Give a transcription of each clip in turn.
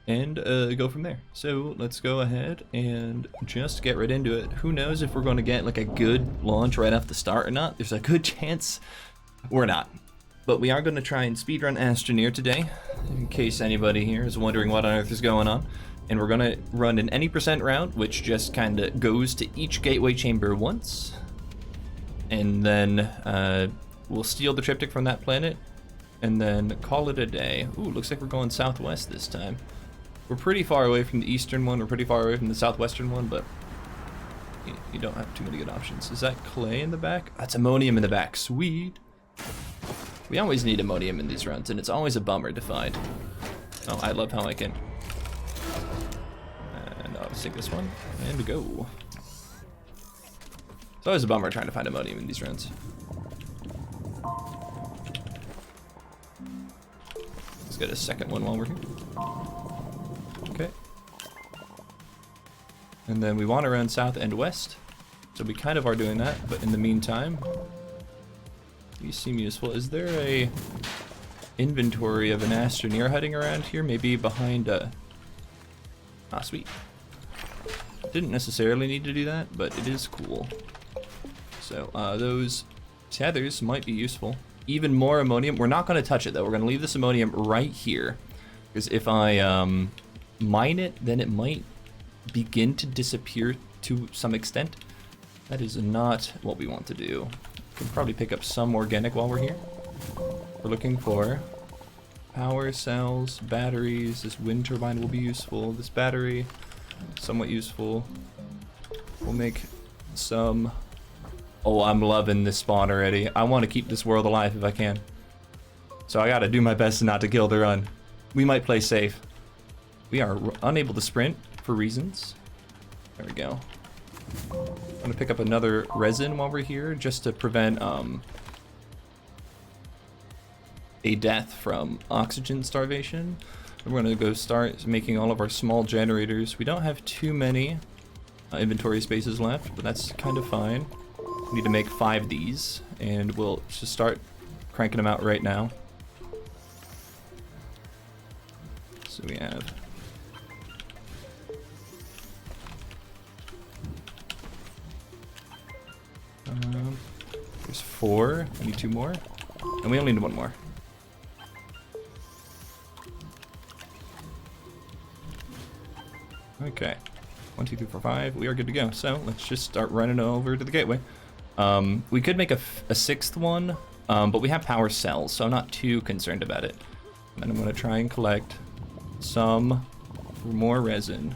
and go from there. So let's go ahead and just get right into it. Who knows if we're going to get like a good launch right off the start or not. There's a good chance we're not. But we are going to try and speedrun Astroneer today, in case anybody here is wondering what on earth is going on. And we're going to run an any percent round, which just kind of goes to each gateway chamber once. And then we'll steal the triptych from that planet, and then call it a day. Ooh, looks like we're going southwest this time. We're pretty far away from the eastern one, we're pretty far away from the southwestern one, but you don't have too many good options. Is that clay in the back? That's ammonium in the back, sweet. We always need ammonium in these runs, and it's always a bummer to find. Oh, I love how I can. And I'll just take this one, and go. It's always a bummer trying to find ammonium in these runs. Let's get a second one while we're here. Okay. And then we want to run south and west. So we kind of are doing that, but in the meantime, these seem useful. Is there a inventory of an Astroneer hiding around here? Maybe behind a... Ah, sweet. Didn't necessarily need to do that, but it is cool. So those tethers might be useful. Even more ammonium. We're not going to touch it though. We're going to leave this ammonium right here, because if I mine it, then it might begin to disappear to some extent. That is not what we want to do. We can probably pick up some organic while we're here. We're looking for power cells, batteries. This wind turbine will be useful. This battery, somewhat useful. We'll make some... Oh, I'm loving this spawn already. I want to keep this world alive if I can. So I gotta do my best not to kill the run. We might play safe. We are unable to sprint for reasons. There we go. I'm gonna pick up another resin while we're here just to prevent a death from oxygen starvation. And we're gonna go start making all of our small generators. We don't have too many inventory spaces left, but that's kind of fine. We need to make 5 of these, and we'll just start cranking them out right now. So we have... there's 4. I need 2 more, and we only need 1 more. Okay, 1, 2, 3, 4, 5. We are good to go. So let's just start running over to the gateway. We could make a 6th one, but we have power cells, so I'm not too concerned about it. And I'm going to try and collect some more resin,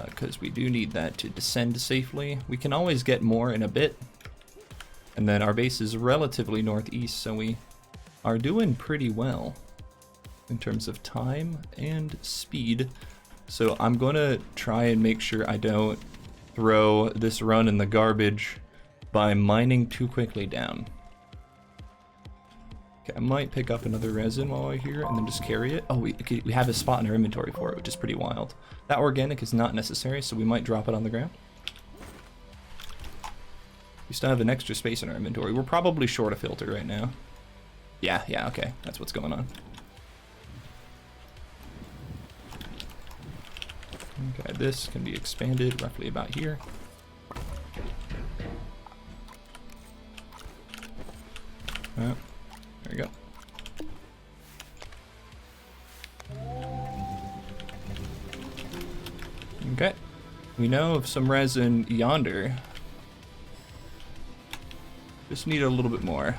because we do need that to descend safely. We can always get more in a bit. And then our base is relatively northeast, so we are doing pretty well in terms of time and speed. So I'm going to try and make sure I don't throw this run in the garbage by mining too quickly down. Okay, I might pick up another resin while I'm here and then just carry it. Oh, we have a spot in our inventory for it, which is pretty wild. That organic is not necessary, so we might drop it on the ground. We still have an extra space in our inventory. We're probably short a filter right now. Yeah, okay, that's what's going on. Okay, this can be expanded roughly about here. Oh, there we go. Okay, we know of some resin yonder. Just need a little bit more.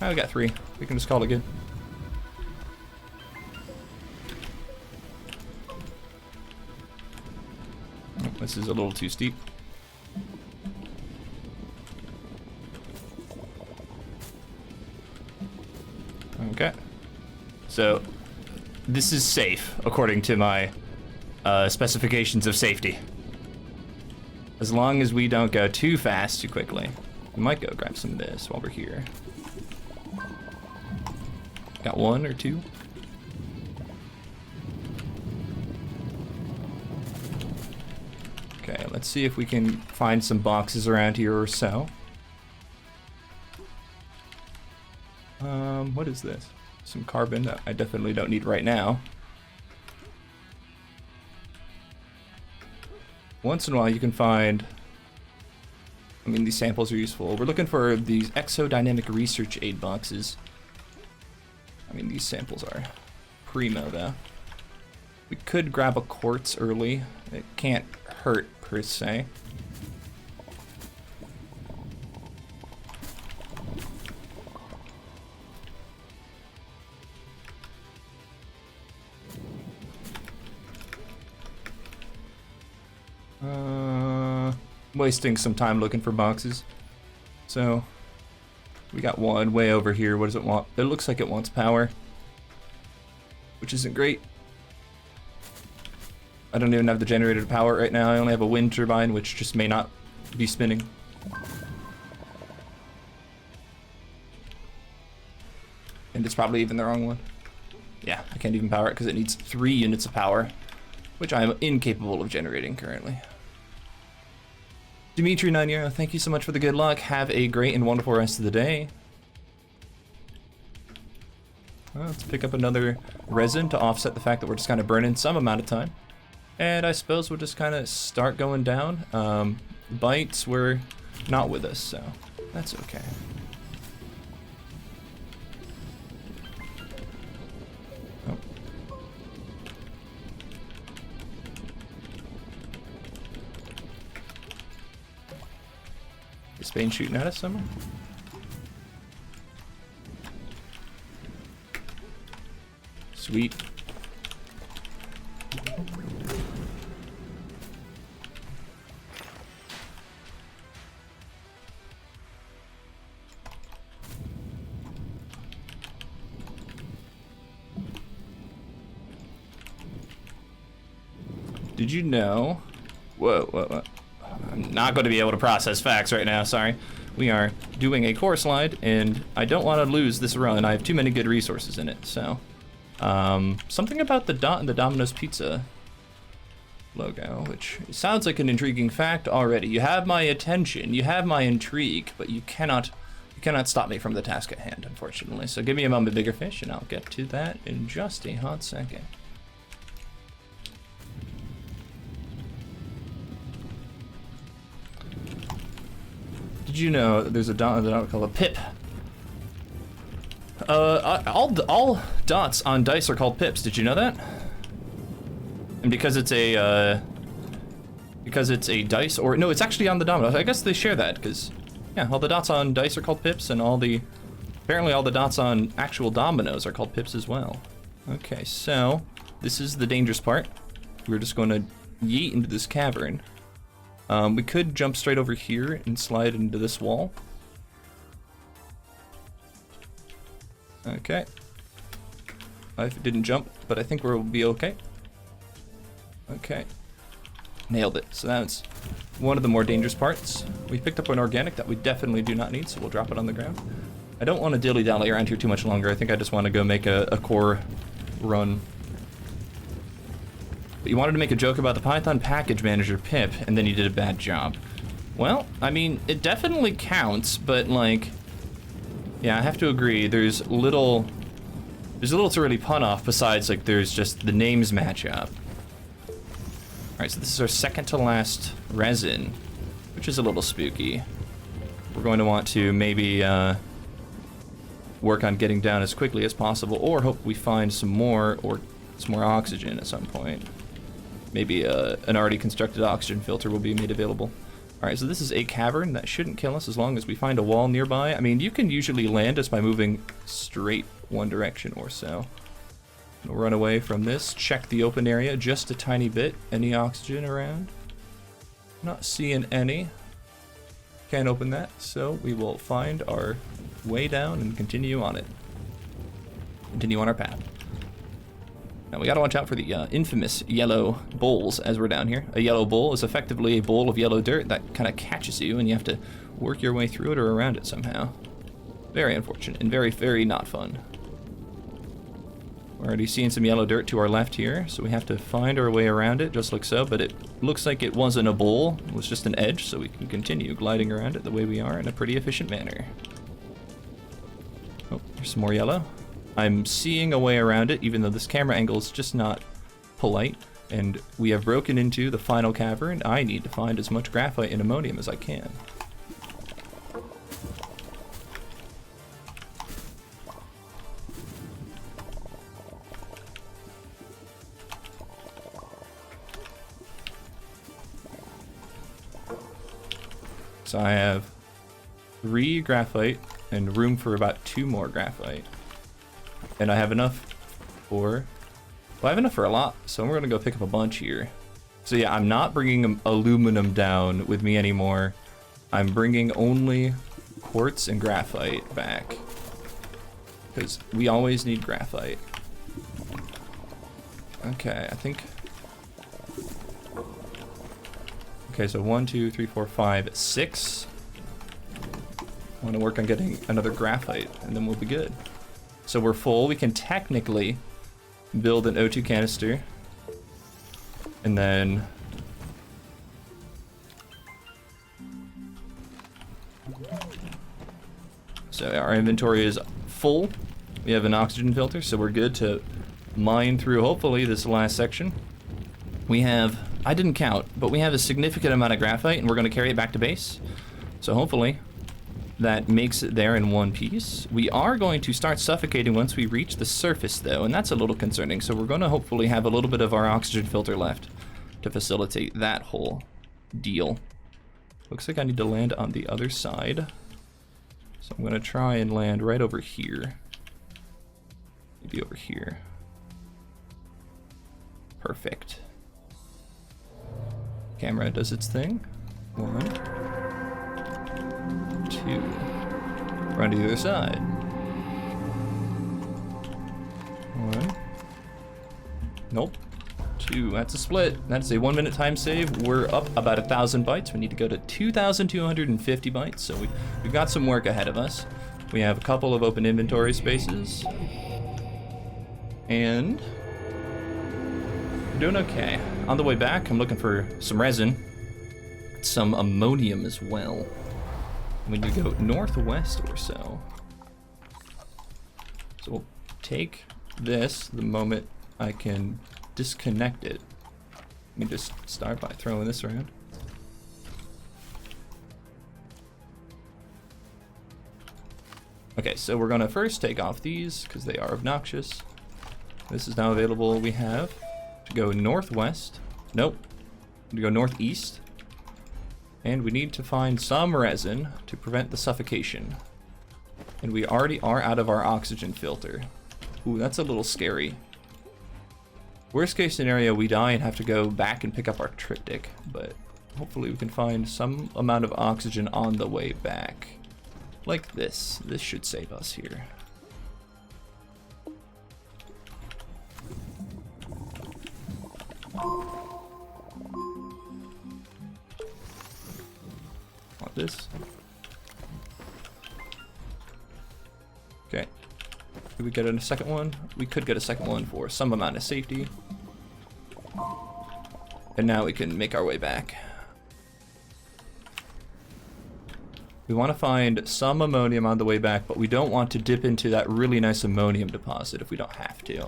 Oh, we got 3. We can just call it good. This is a little too steep. Okay. So, this is safe, according to my specifications of safety. As long as we don't go too fast too quickly. We might go grab some of this while we're here. Got 1 or 2. Okay, let's see if we can find some boxes around here or so. What is this? some carbon that I definitely don't need right now. Once in a while you can find, I mean, these samples are useful. We're looking for these exodynamic research aid boxes. I mean, these samples are primo though. We could grab a quartz early. It can't hurt per se. Wasting some time looking for boxes. So we got one way over here. What does it want? It looks like it wants power, which isn't great. I don't even have the generator to power it right now. I only have a wind turbine, which just may not be spinning. And it's probably even the wrong one. Yeah, I can't even power it because it needs 3 units of power, which I am incapable of generating currently. Dimitri Nanya, thank you so much for the good luck. Have a great and wonderful rest of the day. Well, let's pick up another resin to offset the fact that we're just kind of burning some amount of time. And I suppose we'll just kind of start going down. Bites were not with us, so that's okay. Oh. Is Spain shooting at us somewhere? Sweet. Did you know? Whoa. I'm not going to be able to process facts right now, sorry. We are doing a core slide, and I don't want to lose this run. I have too many good resources in it, so. Something about the dot in the Domino's Pizza logo, which sounds like an intriguing fact already. You have my attention, you have my intrigue, but you cannot stop me from the task at hand, unfortunately. So give me a moment, bigger fish, and I'll get to that in just a hot second. Did you know that there's a dot called a pip? All dots on dice are called pips. Did you know that? And because it's a dice, or no, it's actually on the dominoes. I guess they share that because, yeah, all the dots on dice are called pips, and apparently all the dots on actual dominoes are called pips as well. Okay, so this is the dangerous part. We're just going to yeet into this cavern. We could jump straight over here and slide into this wall. Okay. I didn't jump, but I think we'll be okay. Okay. Nailed it. So that's one of the more dangerous parts. We picked up an organic that we definitely do not need, so we'll drop it on the ground. I don't want to dilly-dally around here too much longer. I think I just want to go make a core run. But you wanted to make a joke about the Python package manager pip, and then you did a bad job. Well, I mean, it definitely counts, but like, yeah, I have to agree. There's little to really pun off besides like there's just the names match up. All right, so this is our second to last resin, which is a little spooky. We're going to want to maybe work on getting down as quickly as possible, or hope we find some more oxygen at some point. Maybe an already constructed oxygen filter will be made available. All right, so this is a cavern that shouldn't kill us as long as we find a wall nearby. I mean, you can usually land us by moving straight one direction or so. We'll run away from this, check the open area just a tiny bit. Any oxygen around? Not seeing any. Can't open that, so we will find our way down and continue on it. Continue on our path. Now we gotta watch out for the infamous yellow bowls as we're down here. A yellow bowl is effectively a bowl of yellow dirt that kind of catches you, and you have to work your way through it or around it somehow. Very unfortunate and very, very not fun. We're already seeing some yellow dirt to our left here, so we have to find our way around it, just like so, but it looks like it wasn't a bowl, it was just an edge, so we can continue gliding around it the way we are in a pretty efficient manner. Oh, there's some more yellow. I'm seeing a way around it, even though this camera angle is just not polite. And we have broken into the final cavern. I need to find as much graphite and ammonium as I can. So I have 3 graphite and room for about 2 more graphite. And I have enough for, well, I have enough for a lot, so we're gonna go pick up a bunch here. So yeah, I'm not bringing aluminum down with me anymore. I'm bringing only quartz and graphite back, because we always need graphite. Okay, I think. Okay, so 1, 2, 3, 4, 5, 6. I want to work on getting another graphite, and then we'll be good. So we're full. We can technically build an O2 canister, and then so our inventory is full. We have an oxygen filter, so we're good to mine through, hopefully, this last section. We have, I didn't count, but we have a significant amount of graphite, and we're going to carry it back to base. So hopefully that makes it there in one piece. We are going to start suffocating once we reach the surface, though, and that's a little concerning. So we're going to hopefully have a little bit of our oxygen filter left to facilitate that whole deal. Looks like I need to land on the other side. So I'm going to try and land right over here. Maybe over here. Perfect. Camera does its thing. 1, 2. Run to the other side. 1. Nope. 2. That's a split. That's a 1-minute time save. We're up about 1,000 bytes. We need to go to 2,250 bytes. So we've got some work ahead of us. We have a couple of open inventory spaces. And we're doing okay. On the way back, I'm looking for some resin, some ammonium as well. We need to go northwest or so. So we'll take this the moment I can disconnect it. Let me just start by throwing this around. Okay, so we're gonna first take off these because they are obnoxious. This is now available. We have to go northwest. Nope. To go northeast. And we need to find some resin to prevent the suffocation. And we already are out of our oxygen filter. Ooh, that's a little scary. Worst case scenario, we die and have to go back and pick up our triptych, but hopefully we can find some amount of oxygen on the way back. Like this. This should save us here. Want this? Okay. Did we get a second one? We could get a second one for some amount of safety. And now we can make our way back. We want to find some ammonium on the way back, but we don't want to dip into that really nice ammonium deposit if we don't have to.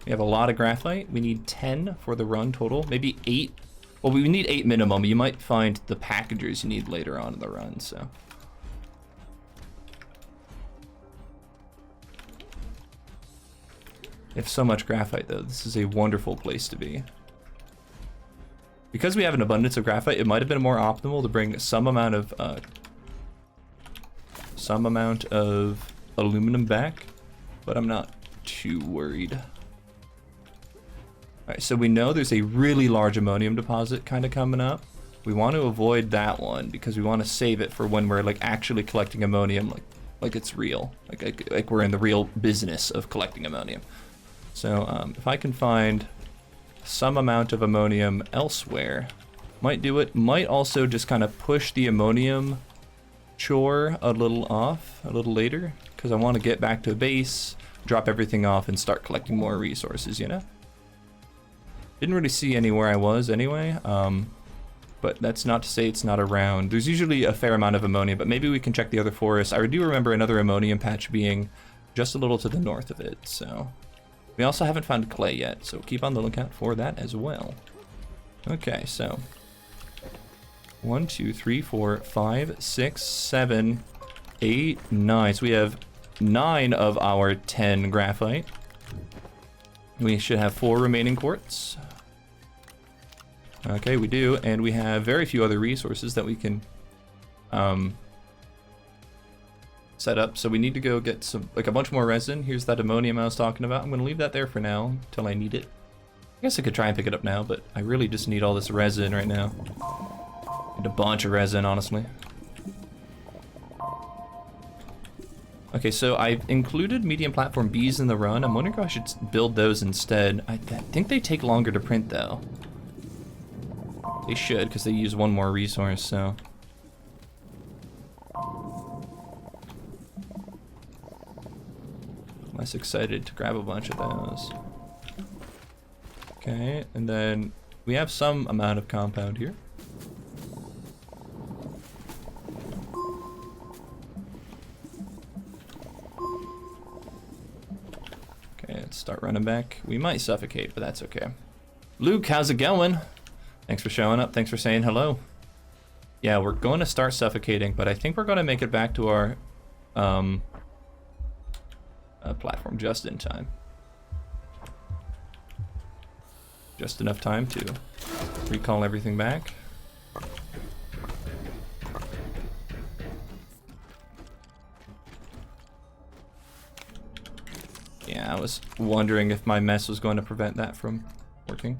We have a lot of graphite. We need 10 for the run total, maybe 8. Well, we need 8 minimum. You might find the packagers you need later on in the run, so. We have so much graphite, though. This is a wonderful place to be. Because we have an abundance of graphite, it might have been more optimal to bring some amount of aluminum back, but I'm not too worried. Alright, so we know there's a really large ammonium deposit kind of coming up. We want to avoid that one because we want to save it for when we're like actually collecting ammonium, like it's real, like we're in the real business of collecting ammonium. So if I can find some amount of ammonium elsewhere, might do it. Might also just kind of push the ammonium chore a little off a little later because I want to get back to base, drop everything off, and start collecting more resources, you know? Didn't really see anywhere I was anyway. but that's not to say it's not around. There's usually a fair amount of ammonium, but maybe we can check the other forests. I do remember another ammonium patch being just a little to the north of it, so. We also haven't found clay yet, so keep on the lookout for that as well. Okay, so 1, 2, 3, 4, 5, 6, 7, 8, 9. So we have 9 of our 10 graphite. We should have 4 remaining quartz. Okay, we do, and we have very few other resources that we can set up. So we need to go get some, like a bunch more resin. Here's that ammonium I was talking about. I'm gonna leave that there for now until I need it. I guess I could try and pick it up now, but I really just need all this resin right now. Need a bunch of resin, honestly. Okay, so I've included medium platform Bs in the run. I'm wondering if I should build those instead. I think they take longer to print though. They should, because they use one more resource, so. Less excited to grab a bunch of those. Okay, and then we have some amount of compound here. Okay, let's start running back. We might suffocate, but that's okay. Luke, how's it going? Thanks for showing up. Thanks for saying hello. Yeah, we're going to start suffocating, but I think we're going to make it back to our platform just in time. Just enough time to recall everything back. Yeah, I was wondering if my mess was going to prevent that from working.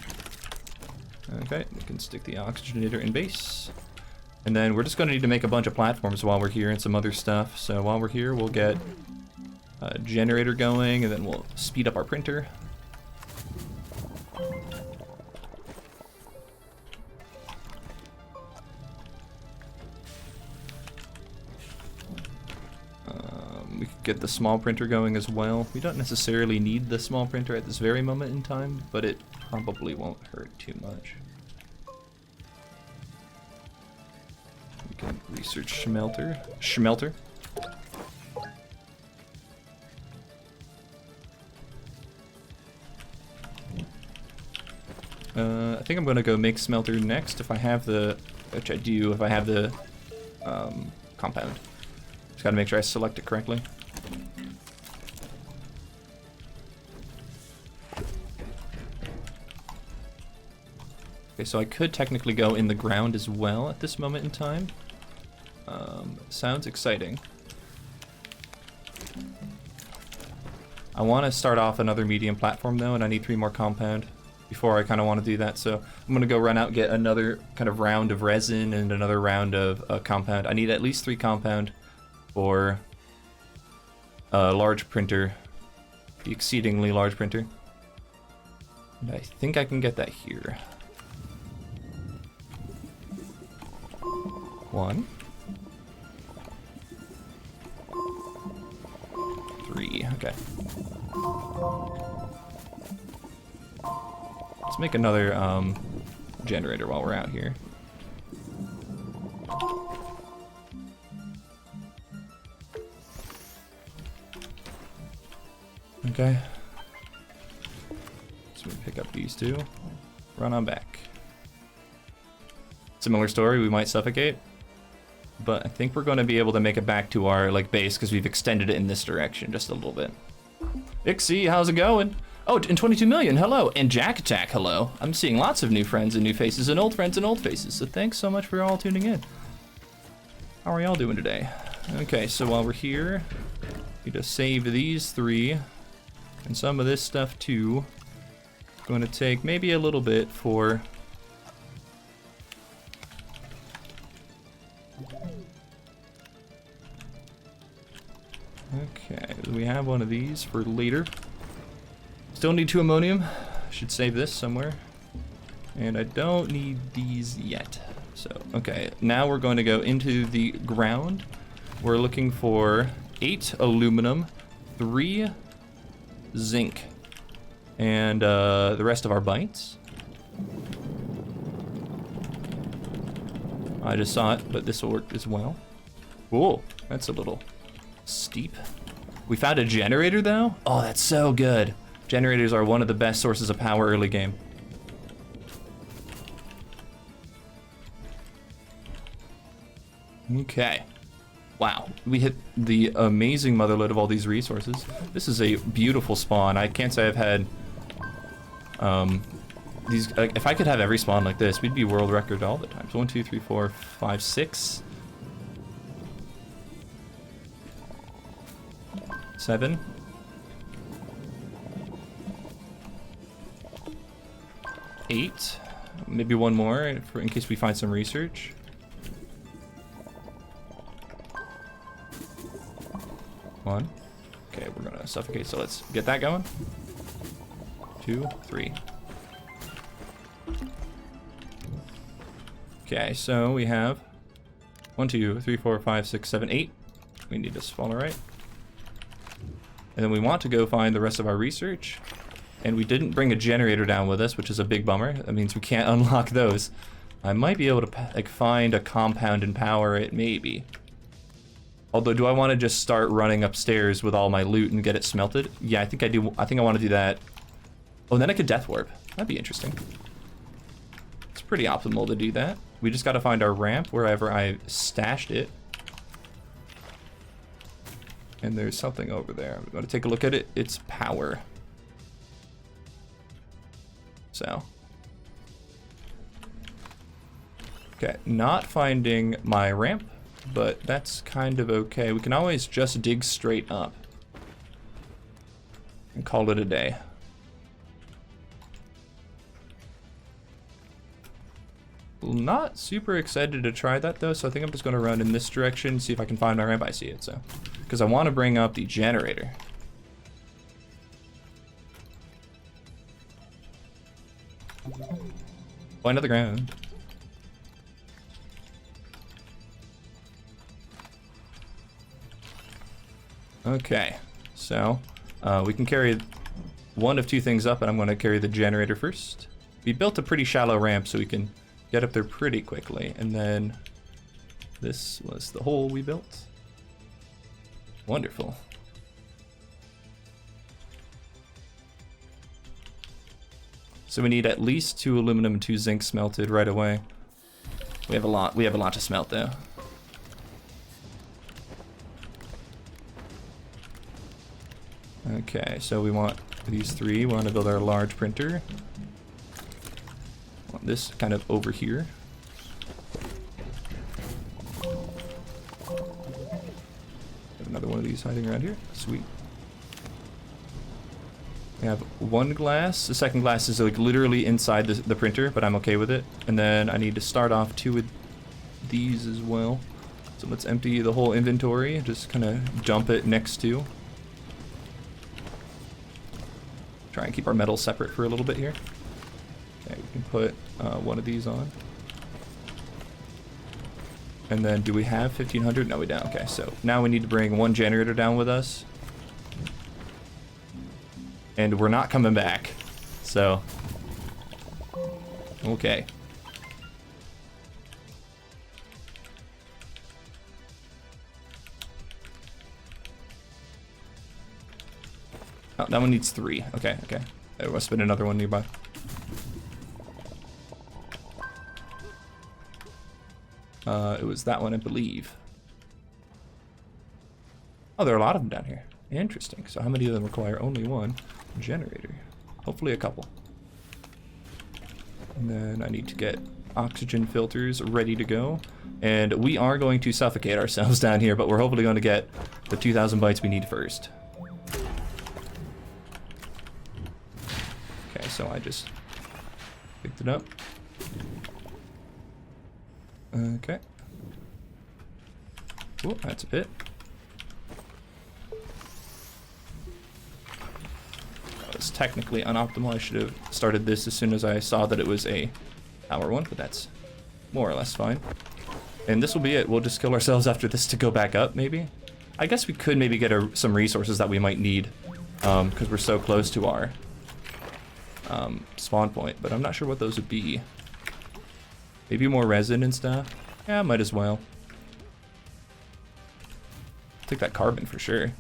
Okay, we can stick the oxygenator in base. And then we're just going to need to make a bunch of platforms while we're here and some other stuff. So while we're here, we'll get a generator going, and then we'll speed up our printer. We could get the small printer going as well. We don't necessarily need the small printer at this very moment in time, but it probably won't hurt too much. We can research Schmelter. I think I'm gonna go make smelter next if I have the, which I do if I have the compound. Just gotta make sure I select it correctly. Okay, so I could technically go in the ground as well at this moment in time. Sounds exciting. I want to start off another medium platform though, and I need 3 more compound before I kind of want to do that. So I'm gonna go run out and get another kind of round of resin and another round of compound. I need at least 3 compound for a large printer, the exceedingly large printer. And I think I can get that here. 1, 3, okay. Let's make another generator while we're out here. Okay. So we pick up these 2, run on back. Similar story, we might suffocate, but I think we're going to be able to make it back to our base because we've extended it in this direction just a little bit. Ixie, how's it going? Oh, and 22 million, hello. And Jack Attack, hello. I'm seeing lots of new friends and new faces and old friends and old faces, so thanks so much for all tuning in. How are y'all doing today? Okay, so while we're here, we just save these 3 and some of this stuff too. Going to take maybe a little bit for okay, we have one of these for later. Still need 2 ammonium. Should save this somewhere. And I don't need these yet. So, okay, now we're going to go into the ground. We're looking for 8 aluminum, 3 zinc, and the rest of our bytes. I just saw it, but this will work as well. Whoa, that's a little steep. We found a generator though? Oh, that's so good. Generators are one of the best sources of power early game. Okay. Wow, we hit the amazing motherlode of all these resources. This is a beautiful spawn. I can't say I've had these. Like, if I could have every spawn like this, we'd be world record all the time. So 1, 2, 3, 4, 5, 6, 7. Eight. Maybe one more in case we find some research. One. Okay, we're gonna suffocate, so let's get that going. 2, 3. Okay, so we have 1, 2, 3, 4, 5, 6, 7, 8. We need to follow right. And then we want to go find the rest of our research. And we didn't bring a generator down with us, which is a big bummer. That means we can't unlock those. I might be able to like find a compound and power it, maybe. Although, do I want to just start running upstairs with all my loot and get it smelted? Yeah, I think I do. I think I want to do that. Oh, and then I could death warp. That'd be interesting. It's pretty optimal to do that. We just got to find our ramp wherever I stashed it. And there's something over there. I'm going to take a look at it. It's power. So. Okay, not finding my ramp. But that's kind of okay. We can always just dig straight up and call it a day. Not super excited to try that though, so I think I'm just going to run in this direction, see if I can find my ramp. I see it, so. Because I want to bring up the generator. Point of the ground. Okay, so we can carry one of two things up, and I'm going to carry the generator first. We built a pretty shallow ramp so we can get up there pretty quickly, and then this was the hole we built. Wonderful. So we need at least 2 aluminum and 2 zinc smelted right away. We have a lot to smelt though. Okay, so we want these 3. We want to build our large printer. Want this kind of over here. Have another one of these hiding around here. Sweet. We have 1 glass. The second glass is like literally inside the printer, but I'm okay with it. And then I need to start off 2 with these as well. So let's empty the whole inventory and just kind of dump it next to. Try and keep our metals separate for a little bit here. Okay, we can put one of these on. And then do we have 1500? No, we don't. Okay, so now we need to bring 1 generator down with us. And we're not coming back. So, okay. Oh, that one needs 3. Okay, okay. There must have been another one nearby. It was that one, I believe. Oh, there are a lot of them down here. Interesting. So how many of them require only 1 generator? Hopefully a couple. And then I need to get oxygen filters ready to go. And we are going to suffocate ourselves down here, but we're hopefully going to get the 2,000 bytes we need first. Okay, so I just picked it up. Okay. Oh, that's a pit. That was technically unoptimal. I should have started this as soon as I saw that it was a power one, but that's more or less fine. And this will be it. We'll just kill ourselves after this to go back up, maybe. I guess we could maybe get some resources that we might need, because we're so close to our spawn point, but I'm not sure what those would be. Maybe more resin and stuff. Yeah, might as well. Take that carbon for sure.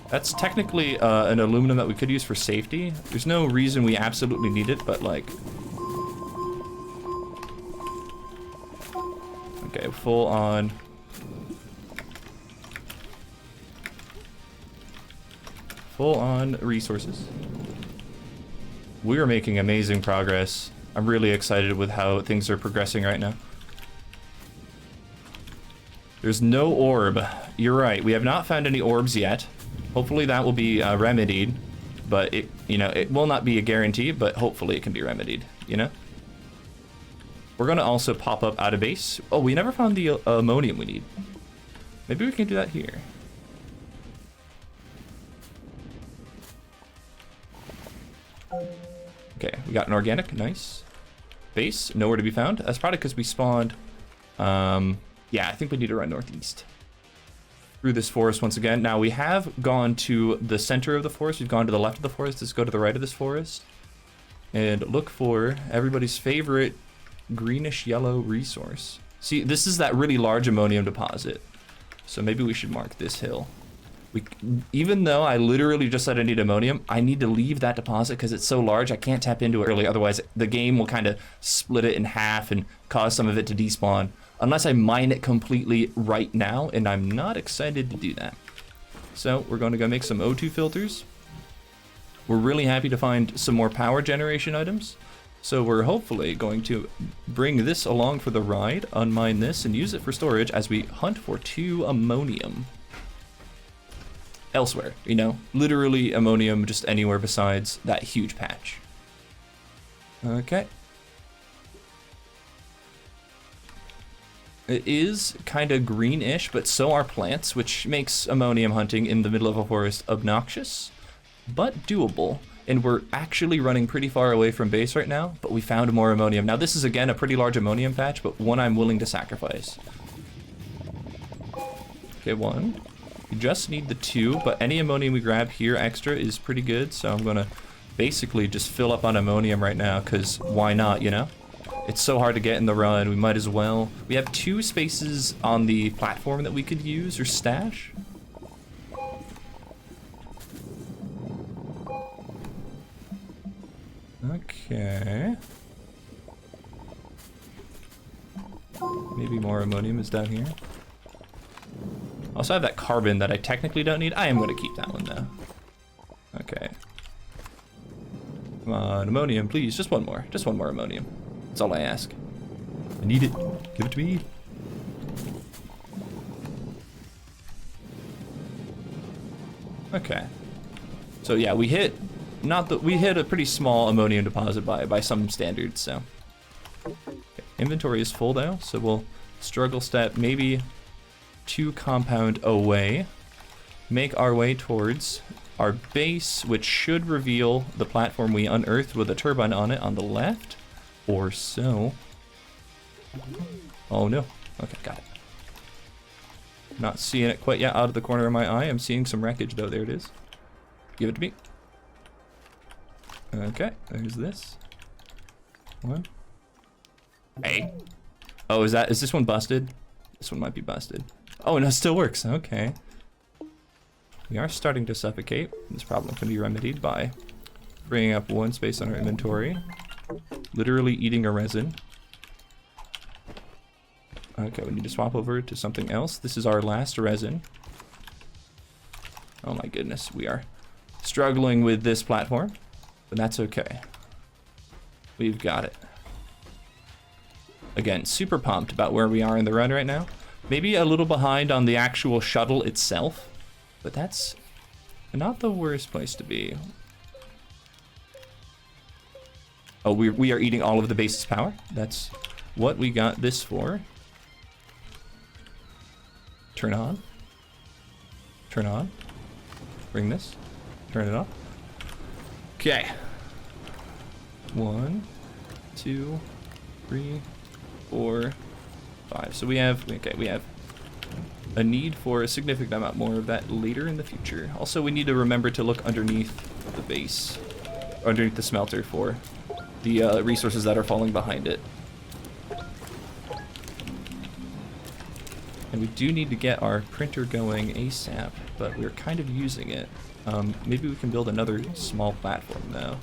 That's technically an aluminum that we could use for safety. There's no reason we absolutely need it, but like... Okay, full on. Full on resources. We are making amazing progress. I'm really excited with how things are progressing right now. There's no orb. You're right, we have not found any orbs yet. Hopefully that will be remedied, but it, you know, it will not be a guarantee, but hopefully it can be remedied, you know? We're gonna also pop up out of base. Oh, we never found the ammonium we need. Maybe we can do that here. Okay, we got an organic, nice. Base, nowhere to be found. That's probably because we spawned, yeah, I think we need to run northeast. Through this forest once again. Now we have gone to the center of the forest. We've gone to the left of the forest. Let's go to the right of this forest. And look for everybody's favorite greenish yellow resource. See, this is that really large ammonium deposit. So maybe we should mark this hill. Even though I literally just said I need ammonium, I need to leave that deposit because it's so large I can't tap into it early. Otherwise, the game will kind of split it in half and cause some of it to despawn. Unless I mine it completely right now, and I'm not excited to do that. So we're going to go make some O2 filters. We're really happy to find some more power generation items. So we're hopefully going to bring this along for the ride, unmine this, and use it for storage as we hunt for 2 ammonium. Elsewhere, you know, literally ammonium just anywhere besides that huge patch. Okay. It is kind of greenish, but so are plants, which makes ammonium hunting in the middle of a forest obnoxious, but doable. And we're actually running pretty far away from base right now, but we found more ammonium. Now this is again a pretty large ammonium patch, but one I'm willing to sacrifice. Okay, 1. We just need the 2, but any ammonium we grab here extra is pretty good, so I'm gonna basically just fill up on ammonium right now, because why not, you know? It's so hard to get in the run, we might as well. We have 2 spaces on the platform that we could use or stash. Okay. Maybe more ammonium is down here. Also, I have that carbon that I technically don't need. I am going to keep that one, though. Okay. Come on, ammonium, please. Just one more. Just one more ammonium. That's all I ask. I need it. Give it to me. Okay. So, yeah, we hit... we hit a pretty small ammonium deposit by some standards, so... Okay. Inventory is full, though, so we'll struggle step maybe... 2 compound away, make our way towards our base, which should reveal the platform we unearthed with a turbine on it on the left, or so. Oh no, okay, got it. Not seeing it quite yet out of the corner of my eye. I'm seeing some wreckage though, there it is. Give it to me. Okay, there's this. 1. Hey. Oh, is this one busted? This one might be busted. Oh, no, it still works. Okay. We are starting to suffocate. This problem can be remedied by bringing up 1 space on our inventory. Literally eating a resin. Okay, we need to swap over to something else. This is our last resin. Oh my goodness, we are struggling with this platform, but that's okay. We've got it. Again, super pumped about where we are in the run right now. Maybe a little behind on the actual shuttle itself, but that's not the worst place to be. Oh, we are eating all of the base's power. That's what we got this for. Turn on. Turn on. Bring this. Turn it off. Okay. 1, 2, 3, 4, 5. So we have a need for a significant amount more of that later in the future. Also, we need to remember to look underneath the base, underneath the smelter for the resources that are falling behind it. And we do need to get our printer going ASAP, but we're kind of using it. Maybe we can build another small platform though.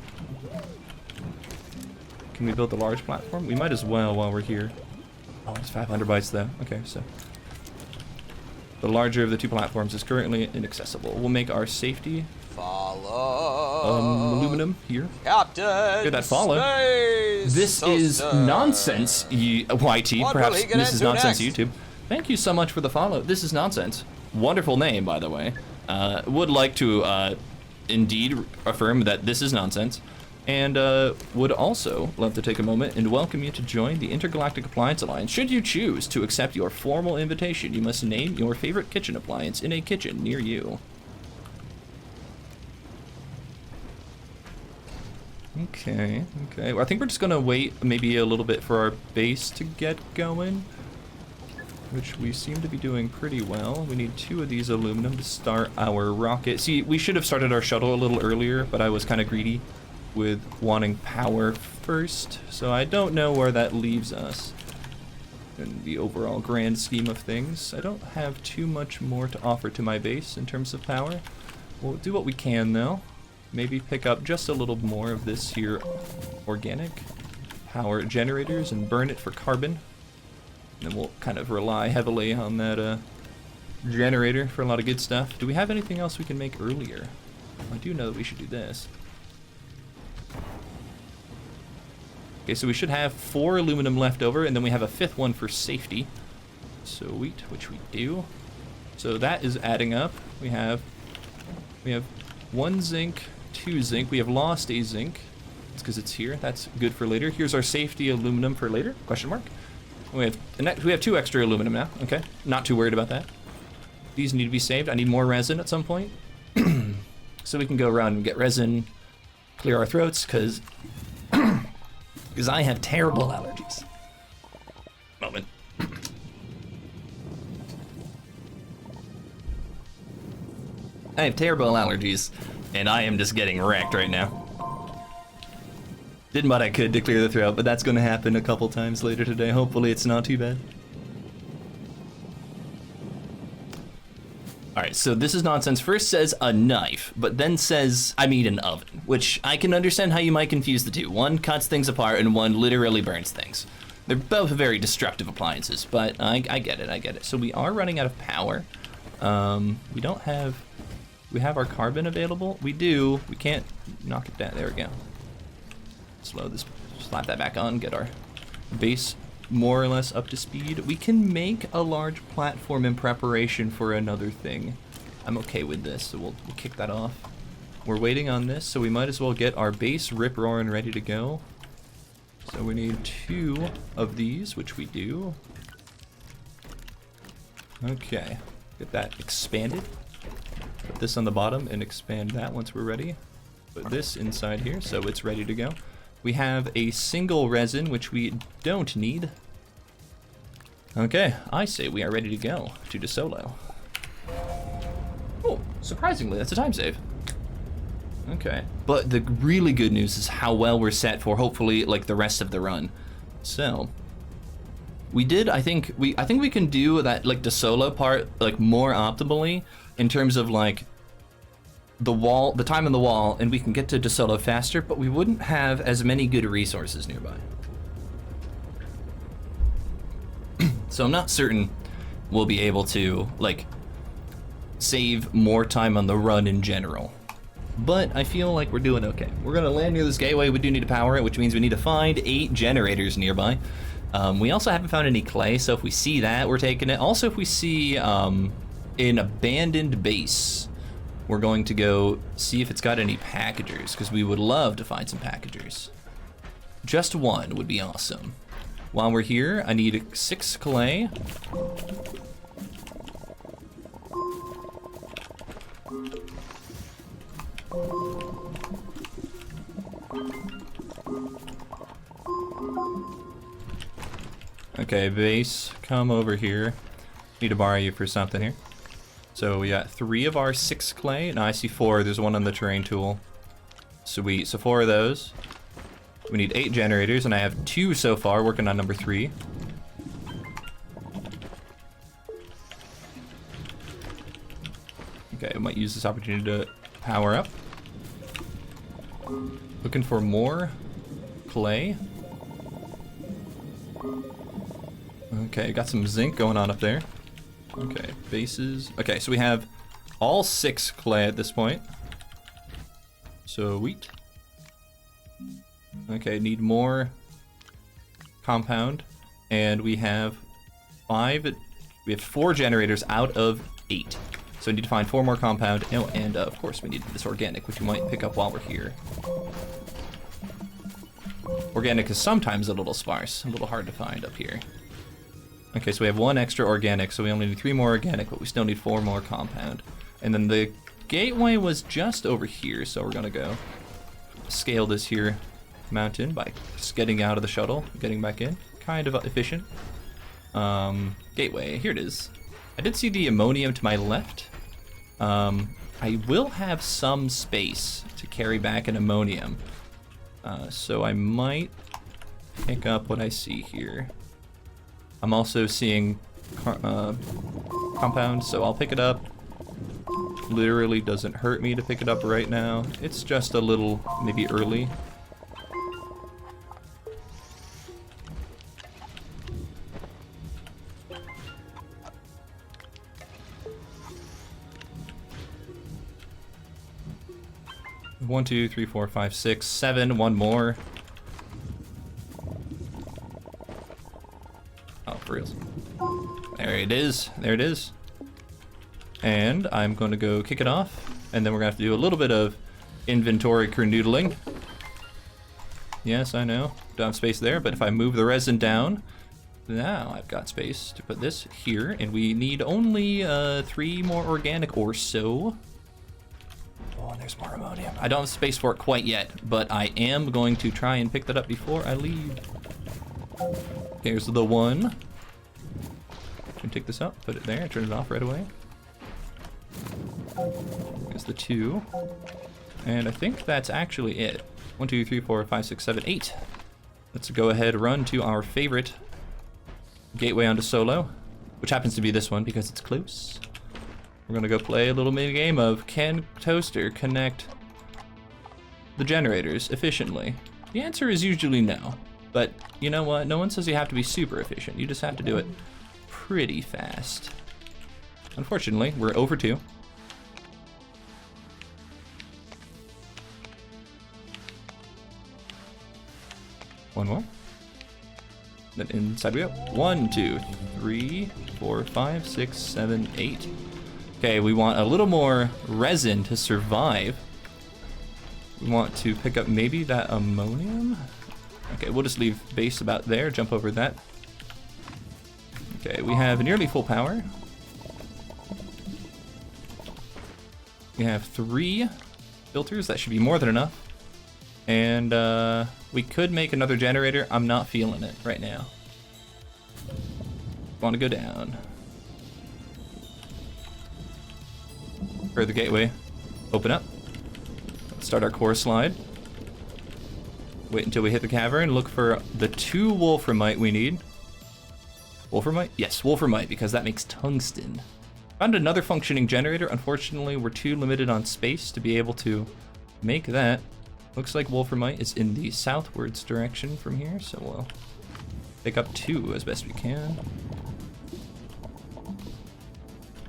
Can we build a large platform? We might as well while we're here. Oh, it's 500 bytes though. Okay, so the larger of the two platforms is currently inaccessible. We'll make our safety aluminum here. Captain. Hear that follow? This So, is sir. nonsense, YT. What will Perhaps he get this is into nonsense, next? YouTube. Thank you so much for the follow. This is nonsense. Wonderful name, by the way. Would like to indeed affirm that this is nonsense. And would also love to take a moment and welcome you to join the Intergalactic Appliance Alliance. Should you choose to accept your formal invitation, you must name your favorite kitchen appliance in a kitchen near you. Okay, okay. Well, I think we're just gonna wait maybe a little bit for our base to get going, which we seem to be doing pretty well. We need 2 of these aluminum to start our rocket. See, we should have started our shuttle a little earlier, but I was kind of greedy with wanting power first, so I don't know where that leaves us in the overall grand scheme of things. I don't have too much more to offer to my base in terms of power. We'll do what we can though. Maybe pick up just a little more of this here organic power generators and burn it for carbon. And then we'll kind of rely heavily on that generator for a lot of good stuff. Do we have anything else we can make earlier? I do know that we should do this. Okay, so we should have 4 aluminum left over, and then we have a 5th one for safety. Sweet, which we do. So that is adding up. We have 1 zinc, 2 zinc. We have lost a zinc. It's because it's here. That's good for later. Here's our safety aluminum for later? Question mark. We have 2 extra aluminum now. Okay, not too worried about that. These need to be saved. I need more resin at some point, so we can go around and get resin, clear our throats, because I have terrible allergies. Moment. I have terrible allergies, and I am just getting wrecked right now. Did what I could to clear the throat, but that's going to happen a couple times later today. Hopefully it's not too bad. Alright, so this is nonsense. First says a knife, but then says, I mean an oven, which I can understand how you might confuse the two. One cuts things apart and one literally burns things. They're both very destructive appliances, but I get it, I get it. So we are running out of power. We have our carbon available? We do. We can't knock it down. There we go. Slap that back on, get our base more or less up to speed. We can make a large platform in preparation for another thing. I'm okay with this, so we'll kick that off. We're waiting on this, so we might as well get our base rip-roaring ready to go. So we need 2 of these, which we do. Okay, get that expanded. Put this on the bottom and expand that once we're ready. Put this inside here, so it's ready to go. We have a single resin, which we don't need. Okay, I say we are ready to go to the Solo. Oh, surprisingly, that's a time save. Okay, but the really good news is how well we're set for hopefully like the rest of the run. So we did, I think we can do that, like the Solo part, like more optimally in terms of like the time on the wall, and we can get to DeSolo faster, but we wouldn't have as many good resources nearby. So I'm not certain we'll be able to like save more time on the run in general, but I feel like we're doing okay. We're gonna land near this gateway. We do need to power it, which means we need to find 8 generators nearby. We also haven't found any clay, so if we see that, we're taking it. Also, if we see an abandoned base, we're going to go see if it's got any packagers, because we would love to find some packagers. Just 1 would be awesome. While we're here, I need 6 clay. Okay, base, come over here. Need to borrow you for something here. So we got 3 of our 6 clay. Now I see 4. There's 1 on the terrain tool. Sweet. So 4 of those. We need 8 generators, and I have 2 so far, working on number 3. Okay, I might use this opportunity to power up. Looking for more clay. Okay, got some zinc going on up there. Okay, bases. Okay, so we have all 6 clay at this point. So wheat. Okay, need more compound, and we have 5. We have 4 generators out of 8. So we need to find 4 more compound. Oh, and of course we need this organic, which we might pick up while we're here. Organic is sometimes a little sparse, a little hard to find up here. Okay, so we have 1 extra organic, so we only need 3 more organic, but we still need 4 more compound. And then the gateway was just over here, so we're gonna go scale this here mountain by just getting out of the shuttle, getting back in. Kind of efficient. Gateway, here it is. I did see the ammonium to my left. I will have some space to carry back an ammonium. So I might pick up what I see here. I'm also seeing compound, so I'll pick it up. Literally doesn't hurt me to pick it up right now. It's just a little, maybe early. One, 2, 3, 4, 5, 6, 7. 1 more. Oh, for reals. There it is. There it is. And I'm going to go kick it off, and then we're going to have to do a little bit of inventory canoodling. Yes, I know. Don't have space there, but if I move the resin down, now I've got space to put this here, and we need only 3 more organic or so. Oh, and there's more ammonium. I don't have space for it quite yet, but I am going to try and pick that up before I leave. Here's the 1. Can take this up, put it there, turn it off right away. Here's the 2. And I think that's actually it. 1, 2, 3, 4, 5, 6, 7, 8. Let's go ahead, run to our favorite gateway onto Solo, which happens to be this one because it's close. We're gonna go play a little mini game of can Toaster connect the generators efficiently? The answer is usually no, but you know what? No one says you have to be super efficient. You just have to do it pretty fast. Unfortunately, we're over 2. One more. Then inside we go. 1, 2, 3, 4, 5, 6, 7, 8. Okay, we want a little more resin to survive. We want to pick up maybe that ammonium. Okay, we'll just leave base about there, jump over that. Okay, we have nearly full power. We have 3 filters, that should be more than enough. And we could make another generator. I'm not feeling it right now. Want to go down. For the gateway, open up. Let's start our core slide. Wait until we hit the cavern. Look for the 2 wolframite we need. Wolframite? Yes, wolframite, because that makes tungsten. Found another functioning generator. Unfortunately, we're too limited on space to be able to make that. Looks like wolframite is in the southwards direction from here, so we'll pick up 2 as best we can.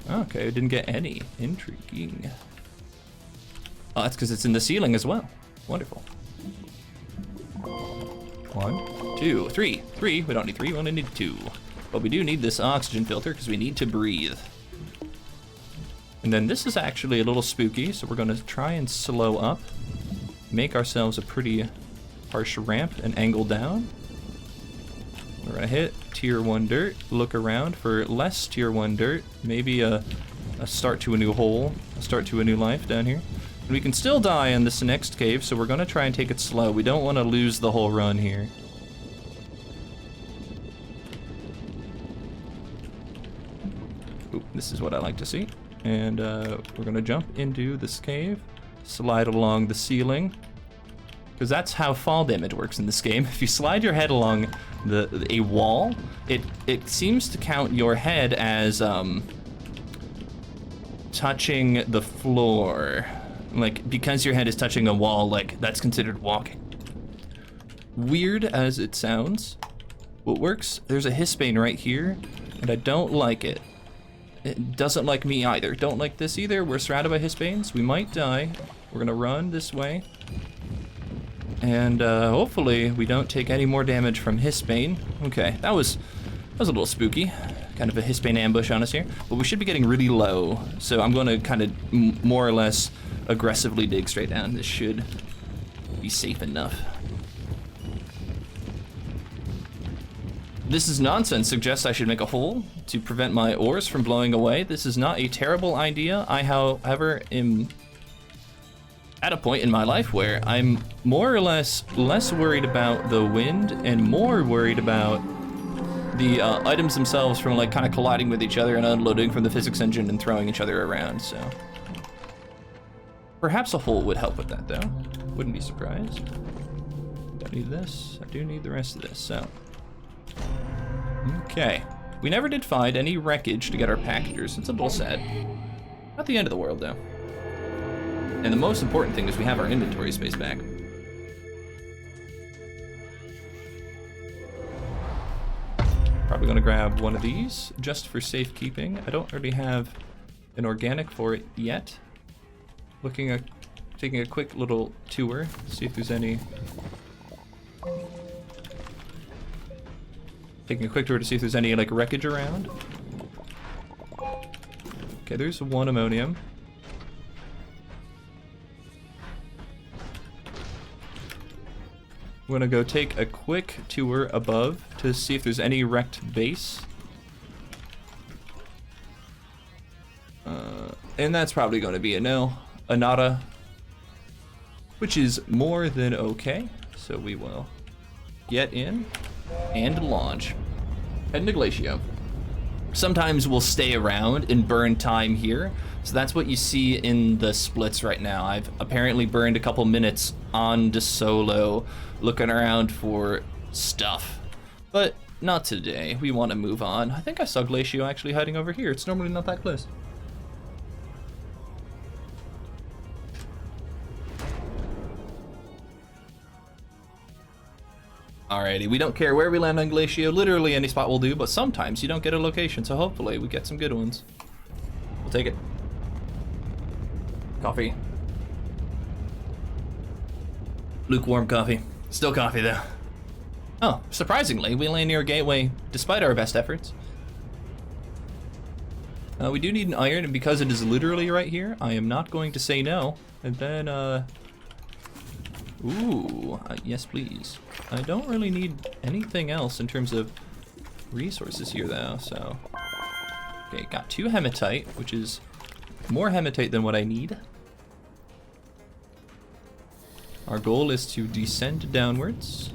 Okay, didn't get any. Intriguing. Oh, that's because it's in the ceiling as well. Wonderful. 1, 2, 3. 3. We don't need 3, we only need 2. But we do need this oxygen filter because we need to breathe. And then this is actually a little spooky, so we're going to try and slow up. Make ourselves a pretty harsh ramp and angle down. We're gonna hit tier 1 dirt, look around for less tier 1 dirt, maybe a start to a new hole, a start to a new life down here. And we can still die in this next cave, so we're gonna try and take it slow. We don't want to lose the whole run here. Oop, this is what I like to see. And we're gonna jump into this cave, slide along the ceiling. because that's how fall damage works in this game. If you slide your head along a wall, it seems to count your head as touching the floor. Like, because your head is touching a wall, like, that's considered walking. Weird as it sounds, what works, there's a hispane right here, and I don't like it. It doesn't like me either. Don't like this either. We're surrounded by hispanes. We might die. We're gonna run this way. And hopefully we don't take any more damage from hispane. Okay, that was a little spooky. Kind of a hispane ambush on us here. But we should be getting really low. So I'm gonna kind of more or less aggressively dig straight down. This should be safe enough. This is nonsense suggests I should make a hole to prevent my ores from blowing away. This is not a terrible idea. I, however, am at a point in my life where I'm more or less worried about the wind and more worried about the items themselves from like kind of colliding with each other and unloading from the physics engine and throwing each other around, so. Perhaps a hole would help with that though. Wouldn't be surprised. Don't need this. I do need the rest of this, so. Okay. We never did find any wreckage to get our packagers. It's a little sad. Not the end of the world, though. And the most important thing is we have our inventory space back. Probably gonna grab one of these, just for safekeeping. I don't really have an organic for it yet. Taking a quick little tour, see if there's any... Taking a quick tour to see if there's any like wreckage around. Okay, there's one ammonium. I'm gonna go take a quick tour above to see if there's any wrecked base. And that's probably gonna be a no, a nada, which is more than okay. So we will get in and launch. Heading to Glacio. Sometimes we'll stay around and burn time here. So that's what you see in the splits right now. I've apparently burned a couple minutes on to Solo, looking around for stuff. But not today. We want to move on. I think I saw Glacio actually hiding over here. It's normally not that close. Alrighty, we don't care where we land on Glacio, literally any spot will do, but sometimes you don't get a location, so hopefully we get some good ones. We'll take it. Coffee. Lukewarm coffee. Still coffee though. Oh, surprisingly, we land near a gateway despite our best efforts. We do need an iron, and because it is literally right here, I am not going to say no. And then, ooh, yes please. I don't really need anything else in terms of resources here though, so. Okay, got 2 hematite, which is more hematite than what I need. Our goal is to descend downwards.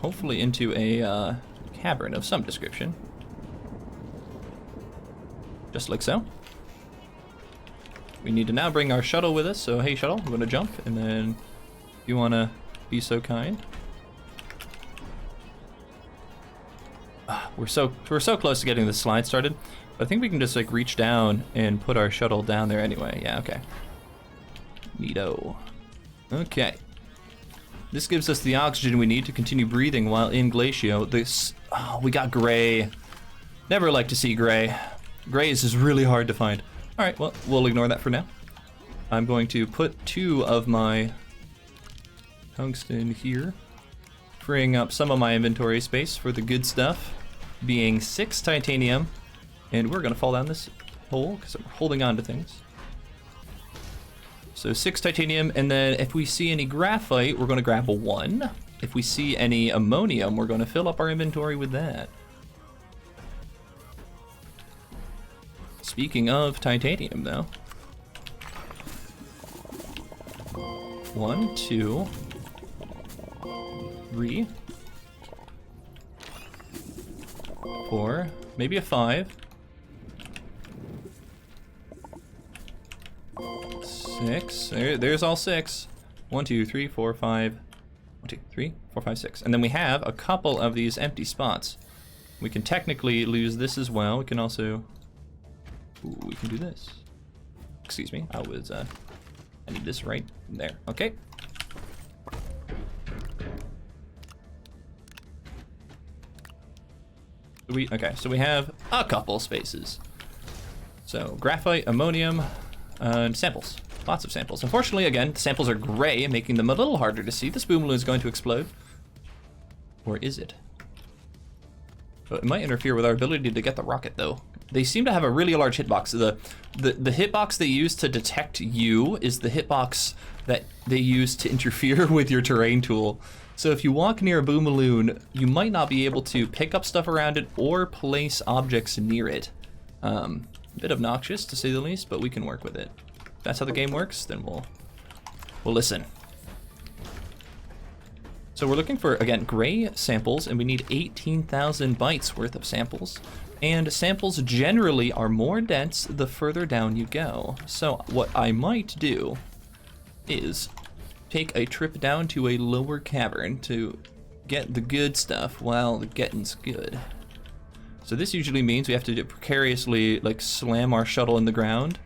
Hopefully into a cavern of some description. Just like so. We need to now bring our shuttle with us, so hey shuttle, we're gonna jump, and then if you wanna be so kind. We're so close to getting the slide started. But I think we can just like reach down and put our shuttle down there anyway. Yeah, okay. Neato. Okay. This gives us the oxygen we need to continue breathing while in Glacio. This, oh, we got gray. Never like to see gray. Gray is just really hard to find. All right, well, we'll ignore that for now. I'm going to put 2 of my tungsten here, freeing up some of my inventory space for the good stuff, being 6 titanium, and we're gonna fall down this hole because I'm holding on to things. So 6 titanium, and then if we see any graphite, we're gonna grab a 1. If we see any ammonium, we're gonna fill up our inventory with that. Speaking of titanium though. 1, 2, 3, 4, maybe a 5, 6. There's all 6. 1, 2, 3, 4, 5. 1, 2, 3, 4, 5, 6. And then we have a couple of these empty spots. We can technically lose this as well. We can also... Ooh, we can do this. Excuse me, I need this right there. Okay. Okay, so we have a couple spaces. So graphite, ammonium, and samples. Lots of samples. Unfortunately, again, the samples are gray, making them a little harder to see. This boom balloon is going to explode. Or is it? But it might interfere with our ability to get the rocket, though. They seem to have a really large hitbox. The hitbox they use to detect you is the hitbox that they use to interfere with your terrain tool. So if you walk near a boom balloon, you might not be able to pick up stuff around it or place objects near it. A bit obnoxious, to say the least, but we can work with it. If that's how the game works, then we'll listen. So we're looking for, again, gray samples, and we need 18,000 bytes worth of samples. And samples generally are more dense the further down you go. So what I might do is take a trip down to a lower cavern to get the good stuff while the getting's good. So this usually means we have to precariously like slam our shuttle in the ground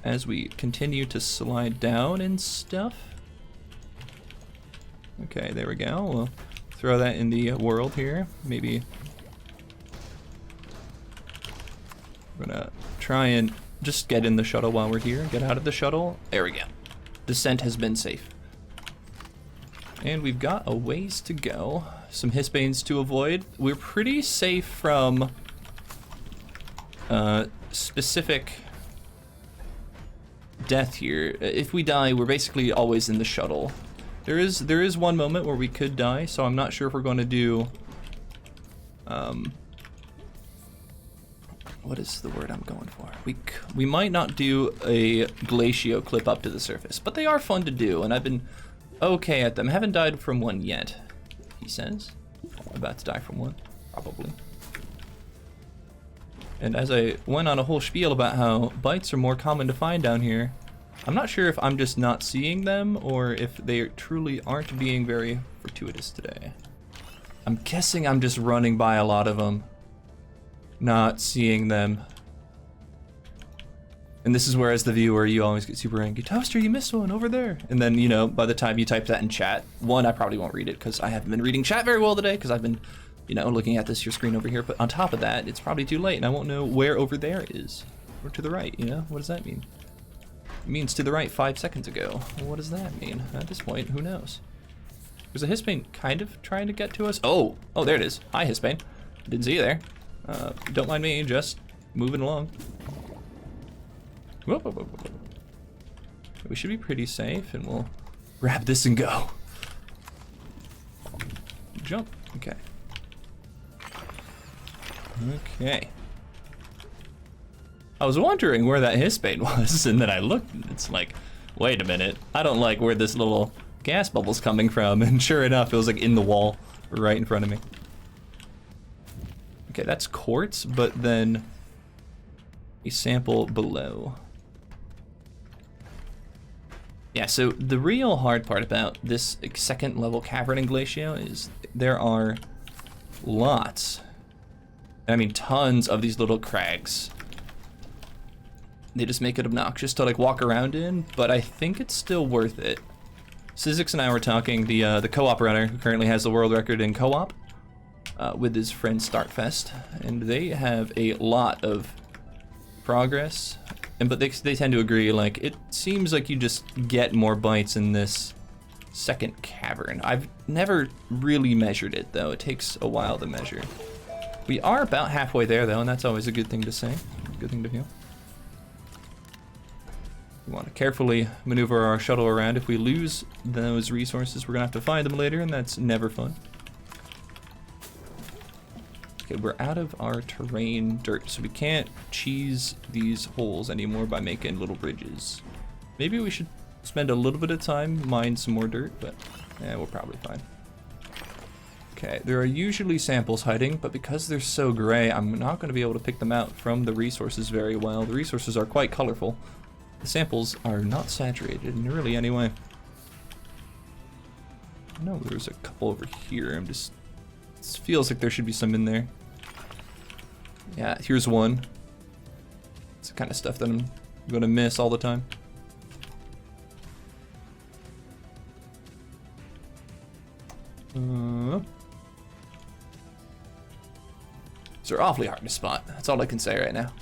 as we continue to slide down and stuff. Okay, there we go. We'll throw that in the world here. Maybe we're gonna try and just get in the shuttle while we're here. Get out of the shuttle. There we go. Descent has been safe. And we've got a ways to go. Some hispanes to avoid. We're pretty safe from specific death here. If we die, we're basically always in the shuttle. There is one moment where we could die, so I'm not sure if we're going to do what is the word I'm going for? We might not do a glacio clip up to the surface, but they are fun to do, and I've been okay at them. I haven't died from one yet, he says. I'm about to die from one, probably. And as I went on a whole spiel about how bites are more common to find down here, I'm not sure if I'm just not seeing them or if they truly aren't being very fortuitous today. I'm guessing I'm just running by a lot of them, not seeing them. And this is where, as the viewer, you always get super angry. Toaster, you missed one over there. And then, you know, by the time you type that in chat, one, I probably won't read it because I haven't been reading chat very well today because I've been, you know, looking at this your screen over here. But on top of that, it's probably too late and I won't know where over there is. Or to the right, you know? What does that mean? It means to the right 5 seconds ago. Well, what does that mean? At this point, who knows? There's a hispane kind of trying to get to us. Oh, there it is. Hi, hispane. Didn't see you there. Don't mind me, just moving along. Whoa, whoa, whoa, whoa. We should be pretty safe, and we'll grab this and go. Jump. Okay. Okay. I was wondering where that hispane was, and then I looked, and it's like, wait a minute. I don't like where this little gas bubble's coming from, and sure enough, it was like in the wall right in front of me. Okay, that's quartz, but then a sample below. Yeah, so the real hard part about this second level cavern in Glacio is there are lots, I mean tons of these little crags. They just make it obnoxious to like walk around in, but I think it's still worth it. Sizzix and I were talking, the co-op runner who currently has the world record in co-op with his friend Startfest, and they have a lot of progress. But they tend to agree, like, it seems like you just get more bytes in this second cavern. I've never really measured it, though. It takes a while to measure. We are about halfway there, though, and that's always a good thing to say. Good thing to feel. We want to carefully maneuver our shuttle around. If we lose those resources, we're going to have to find them later, and that's never fun. Okay, we're out of our terrain dirt, so we can't cheese these holes anymore by making little bridges. Maybe we should spend a little bit of time, mine some more dirt, but yeah, we're probably fine. Okay, there are usually samples hiding, but because they're so gray, I'm not going to be able to pick them out from the resources very well. The resources are quite colorful, The samples are not saturated in really any way. I know there's a couple over here. It feels like there should be some in there. Yeah, here's one. It's the kind of stuff that I'm gonna miss all the time. These are awfully hard to spot. That's all I can say right now.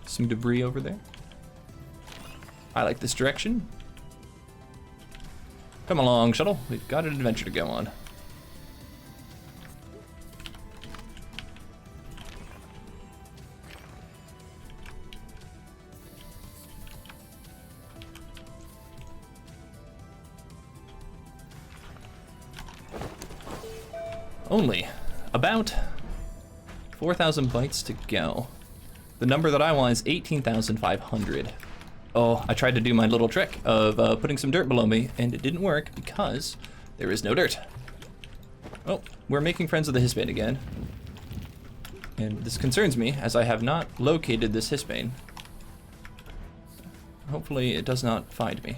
Some debris over there. I like this direction. Come along, shuttle. We've got an adventure to go on. Only about 4,000 bytes to go. The number that I want is 18,500. Oh, I tried to do my little trick of putting some dirt below me, and it didn't work because there is no dirt. Oh, we're making friends with the Hisbane again. And this concerns me, as I have not located this Hisbane. Hopefully it does not find me.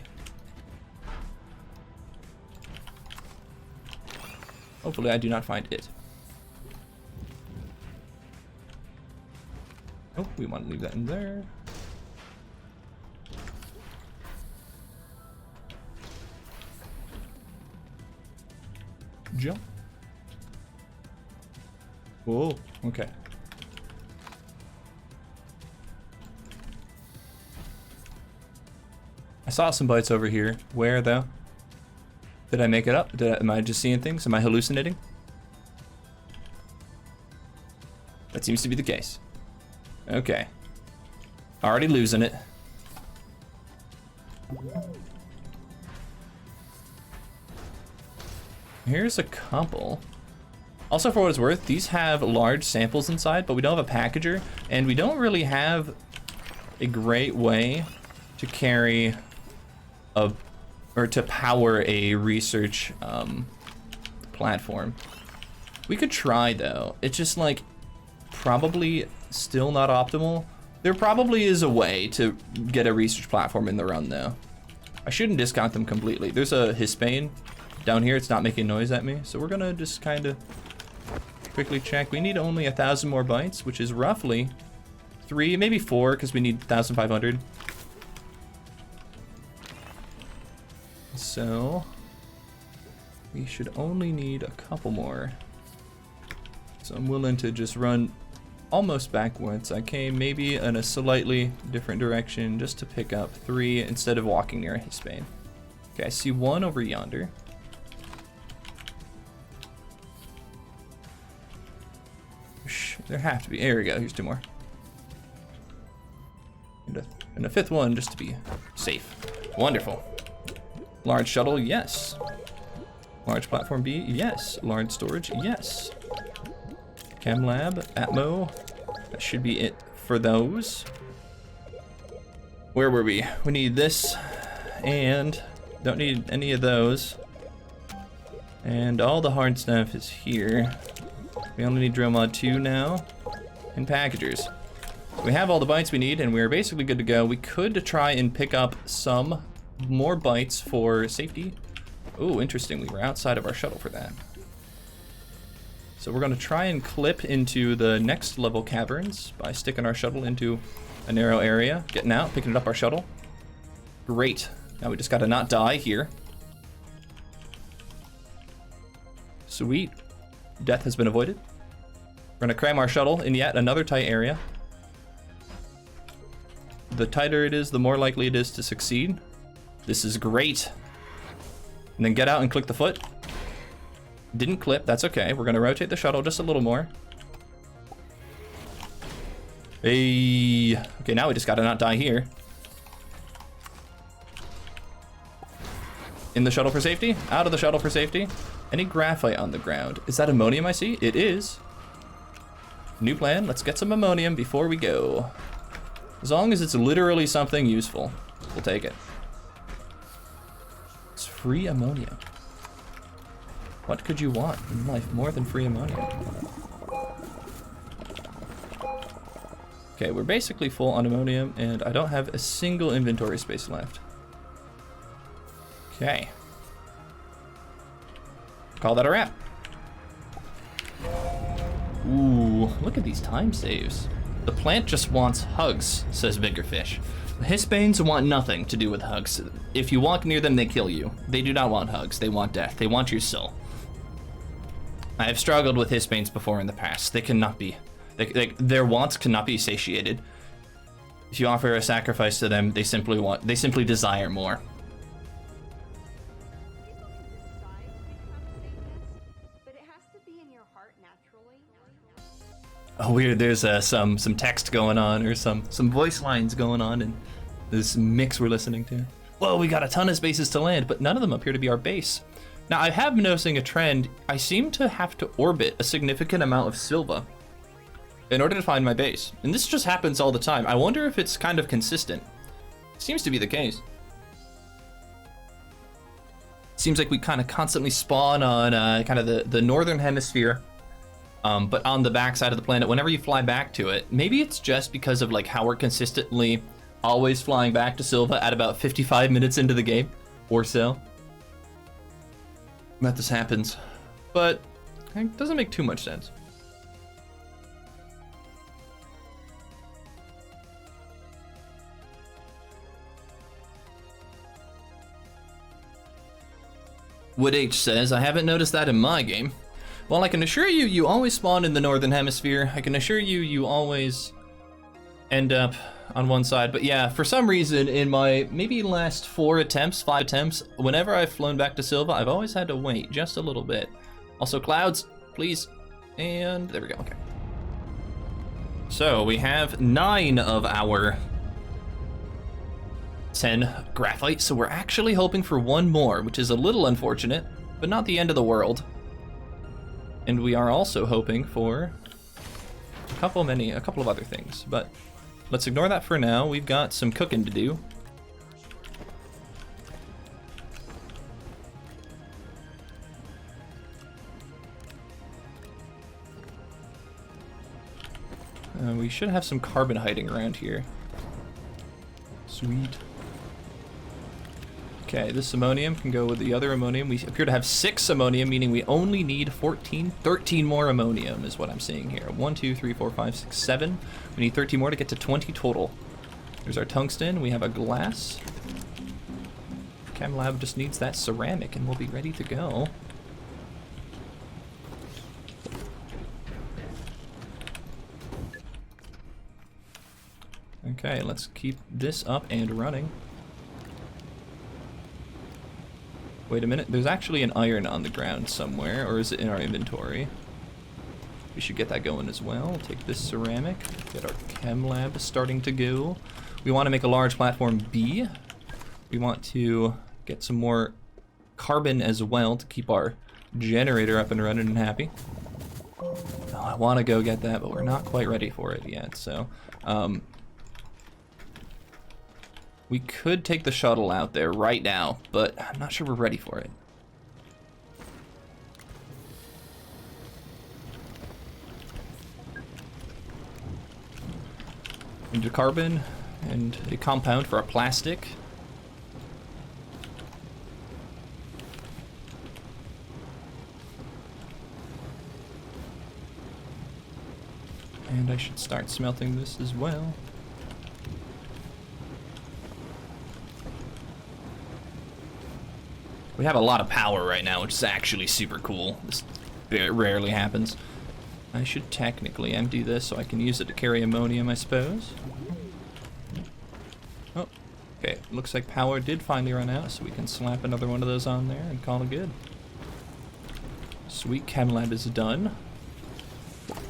Hopefully I do not find it. Oh, we want to leave that in there. Jump. Whoa, okay. I saw some bytes over here. Where though? Did I make it up? Am I just seeing things? Am I hallucinating? That seems to be the case. Okay. Already losing it. Here's a couple. Also, for what it's worth, these have large samples inside, but we don't have a packager, and we don't really have a great way to carry or to power a research platform. We could try though. It's just like probably still not optimal. There probably is a way to get a research platform in the run though. I shouldn't discount them completely. There's a Hisbane down here. It's not making noise at me, so we're gonna just kind of quickly check. We need only 1,000 more bytes, which is roughly 3, maybe 4, because we need 1,500. So we should only need a couple more. So I'm willing to just run almost backwards. I came maybe in a slightly different direction just to pick up 3 instead of walking near a Hisbane. Okay, I see one over yonder. There have to be. There we go. Here's 2 more. And a 5th one just to be safe. Wonderful. Large shuttle, yes. Large platform B, yes. Large storage, yes. Chem lab, Atmo. That should be it for those. Where were we? We need this, and don't need any of those. And all the hard stuff is here. We only need drill mod 2 now, and packagers. We have all the bytes we need, and we're basically good to go. We could try and pick up some more bytes for safety. Oh, interesting. We were outside of our shuttle for that. So we're going to try and clip into the next level caverns by sticking our shuttle into a narrow area, getting out, picking up our shuttle. Great. Now we just got to not die here. Sweet. Death has been avoided. We're going to cram our shuttle in yet another tight area. The tighter it is, the more likely it is to succeed. This is great. And then get out and click the foot. Didn't clip, that's okay. We're gonna rotate the shuttle just a little more. Hey. Okay, now we just gotta not die here. In the shuttle for safety, out of the shuttle for safety. Any graphite on the ground? Is that ammonium I see? It is. New plan, let's get some ammonium before we go. As long as it's literally something useful, we'll take it. It's free ammonia. What could you want in life more than free ammonia? Okay, we're basically full on ammonium, and I don't have a single inventory space left. Okay. Call that a wrap. Ooh, look at these time saves. The plant just wants hugs, says Bigger Fish. The Hispanes want nothing to do with hugs. If you walk near them, they kill you. They do not want hugs. They want death. They want your soul. I have struggled with Hispanes before in the past. They cannot be... their wants cannot be satiated. If you offer a sacrifice to them, they simply desire more. Oh, weird. There's some text going on, or some voice lines going on in this mix we're listening to. Whoa, we got a ton of spaces to land, but none of them appear to be our base. Now, I have been noticing a trend. I seem to have to orbit a significant amount of Silva in order to find my base. And this just happens all the time. I wonder if it's kind of consistent. Seems to be the case. Seems like we kind of constantly spawn on kind of the northern hemisphere. But on the backside of the planet, whenever you fly back to it, maybe it's just because of like how we're consistently always flying back to Silva at about 55 minutes into the game or so that this happens, but it doesn't make too much sense. Wood H says, I haven't noticed that in my game. Well, I can assure you, you always spawn in the northern hemisphere. I can assure you, you always end up on one side. But yeah, for some reason, in my maybe last 5 attempts, whenever I've flown back to Silva, I've always had to wait just a little bit. Also, clouds, please. And there we go, okay. So we have 9 of our 10 graphite, so we're actually hoping for 1 more, which is a little unfortunate, but not the end of the world. And we are also hoping for a couple of other things, but let's ignore that for now. We've got some cooking to do. We should have some carbon hiding around here. Sweet. Okay, this ammonium can go with the other ammonium. We appear to have 6 ammonium, meaning we only need 13 more ammonium is what I'm seeing here. 1, 2, 3, 4, 5, 6, 7. We need 13 more to get to 20 total. There's our tungsten. We have a glass. Chem lab just needs that ceramic and we'll be ready to go. Okay, let's keep this up and running. Wait a minute, there's actually an iron on the ground somewhere, or is it in our inventory? We should get that going as well. Take this ceramic, get our chem lab starting to go. We want to make a large platform B. We want to get some more carbon as well to keep our generator up and running and happy. Oh, I want to go get that, but we're not quite ready for it yet, so... we could take the shuttle out there right now, but I'm not sure we're ready for it. Into carbon and a compound for a plastic. And I should start smelting this as well. We have a lot of power right now, which is actually super cool. This rarely happens. I should technically empty this so I can use it to carry ammonium, I suppose. Oh, okay. Looks like power did finally run out, so we can slap another one of those on there and call it good. Sweet, chem lab is done.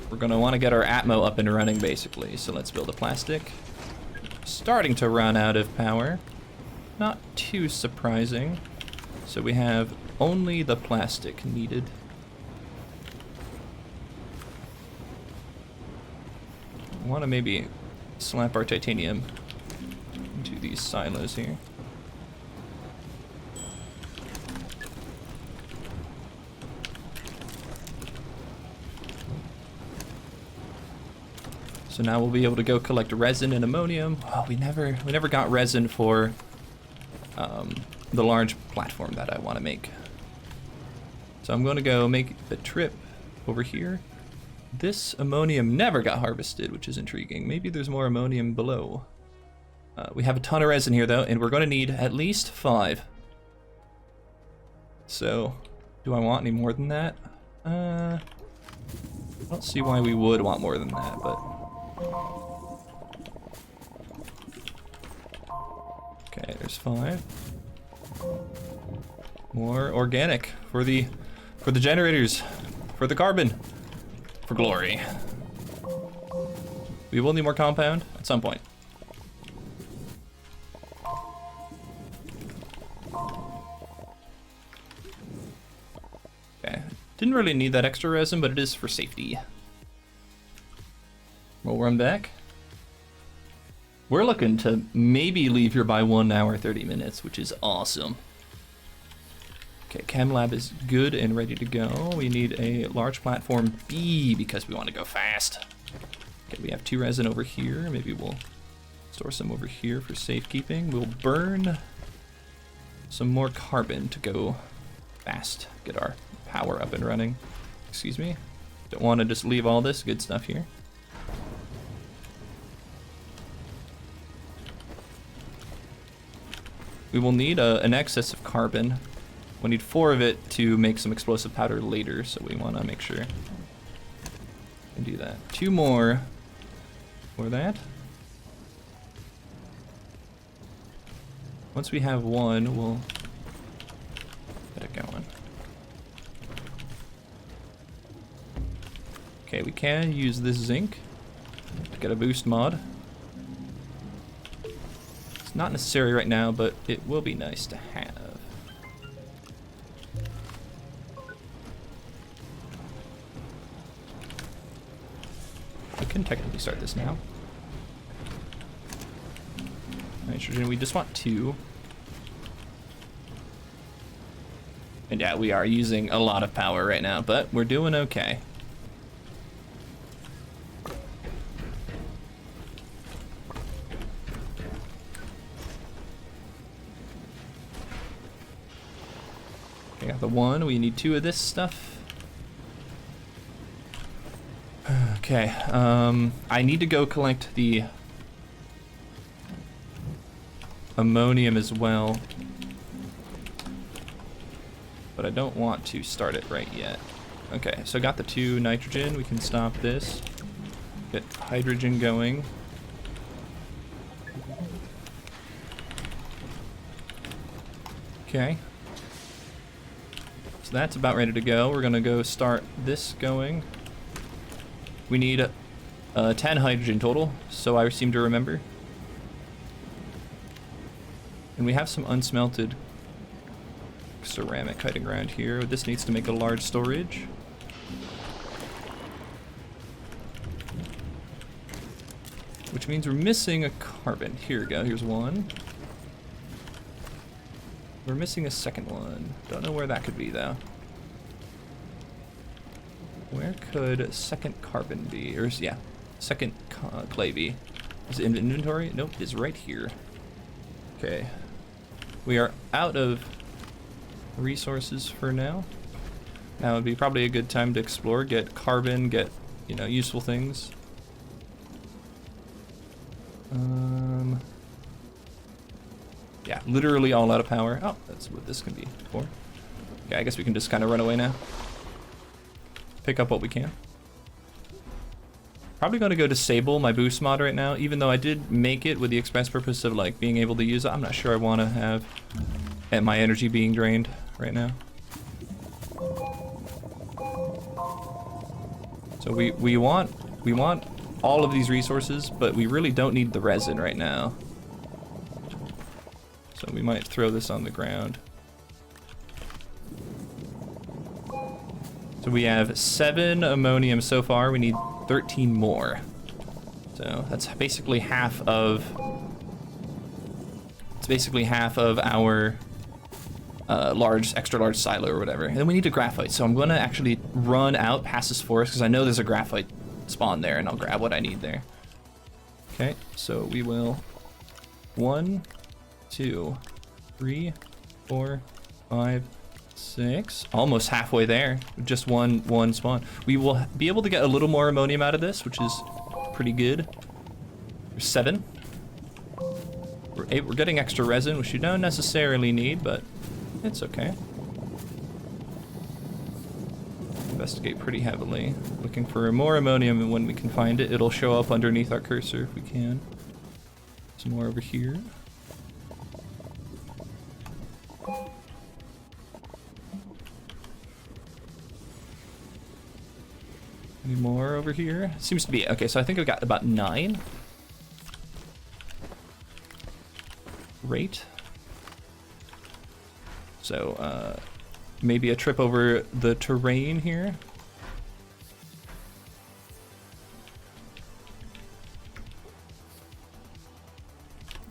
We're gonna want to get our Atmo up and running, basically. So let's build a plastic. Starting to run out of power. Not too surprising. So we have only the plastic needed. I want to maybe slap our titanium into these silos here. So now we'll be able to go collect resin and ammonium. Oh, we never got resin for the large platform that I want to make. So I'm going to go make a trip over here. This ammonium never got harvested, which is intriguing. Maybe there's more ammonium below. We have a ton of resin here though, and we're going to need at least 5. So, do I want any more than that? I don't see why we would want more than that, but... Okay, there's 5. More organic for the generators, for the carbon, for glory. We will need more compound at some point. Okay, didn't really need that extra resin, but it is for safety. We'll run back. We're looking to maybe leave here by 1 hour 30 minutes, which is awesome. Okay, Chem Lab is good and ready to go. We need a large platform B because we want to go fast. Okay, we have 2 resin over here. Maybe we'll store some over here for safekeeping. We'll burn some more carbon to go fast, get our power up and running. Excuse me. Don't want to just leave all this good stuff here. We will need an excess of carbon. We'll need 4 of it to make some explosive powder later, so we want to make sure we do that. 2 more for that. Once we have 1, we'll get it going. Okay, we can use this zinc to get a boost mod. It's not necessary right now, but it will be nice to have. We can technically start this now. Nitrogen, we just want 2. And yeah, we are using a lot of power right now, but we're doing okay. I got the 1, we need 2 of this stuff. Okay, I need to go collect the ammonium as well, but I don't want to start it right yet. Okay, so I got the 2 nitrogen, we can stop this, get hydrogen going. Okay. So that's about ready to go. We're gonna go start this going. We need 10 hydrogen total, so I seem to remember. And we have some unsmelted ceramic hiding around here. This needs to make a large storage. Which means we're missing a carbon. Here we go, here's 1. We're missing a second one. Don't know where that could be though. Where could second carbon be? Or yeah, second clay be? Is it in inventory? Nope, it's right here. Okay. We are out of resources for now. Now would be probably a good time to explore, get carbon, get, you know, useful things. Yeah, literally all out of power. Oh, that's what this can be for. Okay, I guess we can just kind of run away now. Pick up what we can. Probably going to go disable my boost mod right now, even though I did make it with the express purpose of like being able to use it. I'm not sure I want to have my energy being drained right now. So we want all of these resources, but we really don't need the resin right now. So we might throw this on the ground. So we have 7 ammonium so far. We need 13 more. So that's basically half of. It's basically half of our extra large silo or whatever. And then we need a graphite. So I'm gonna actually run out past this forest because I know there's a graphite spawn there, and I'll grab what I need there. Okay, so we will 1, 2, 3, 4, 5, 6. Almost halfway there. Just one spawn. We will be able to get a little more ammonium out of this, which is pretty good. There's 7. We're getting extra resin, which you don't necessarily need, but it's okay. Investigate pretty heavily. Looking for more ammonium, and when we can find it, it'll show up underneath our cursor if we can. Some more over here. Any more over here? Seems to be, okay, so I think I've got about 9. Great. So, maybe a trip over the terrain here.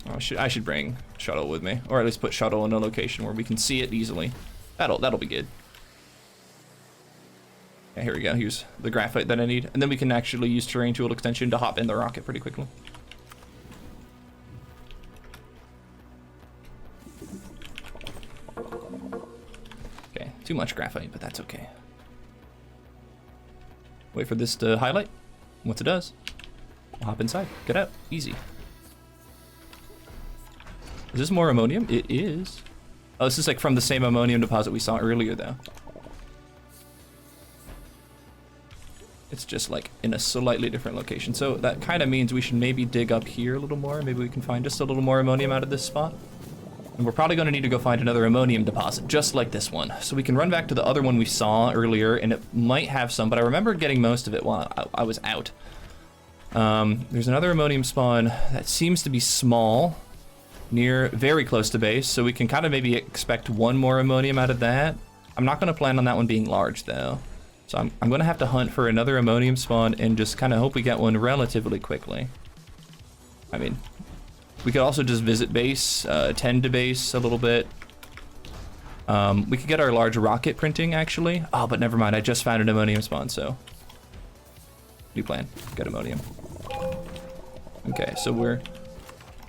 Oh, I should bring shuttle with me, or at least put shuttle in a location where we can see it easily. That'll be good. Yeah, here we go. Here's the graphite that I need, and then we can actually use terrain tool extension to hop in the rocket pretty quickly. Okay, too much graphite, but that's okay. Wait for this to highlight. Once it does, we'll hop inside. Get out. Easy. Is this more ammonium? It is. Oh, this is like from the same ammonium deposit we saw earlier, though. It's just like in a slightly different location. So that kind of means we should maybe dig up here a little more. Maybe we can find just a little more ammonium out of this spot. And we're probably going to need to go find another ammonium deposit, just like this one. So we can run back to the other one we saw earlier, and it might have some, but I remember getting most of it while I was out. There's another ammonium spawn that seems to be small, very close to base, so we can kind of maybe expect one more ammonium out of that. I'm not going to plan on that one being large, though. So I'm going to have to hunt for another ammonium spawn and just kind of hope we get one relatively quickly. I mean, we could also just visit base, tend to base a little bit. We could get our large rocket printing, actually. Oh, but never mind. I just found an ammonium spawn, so... New plan. Get ammonium. Okay, so we're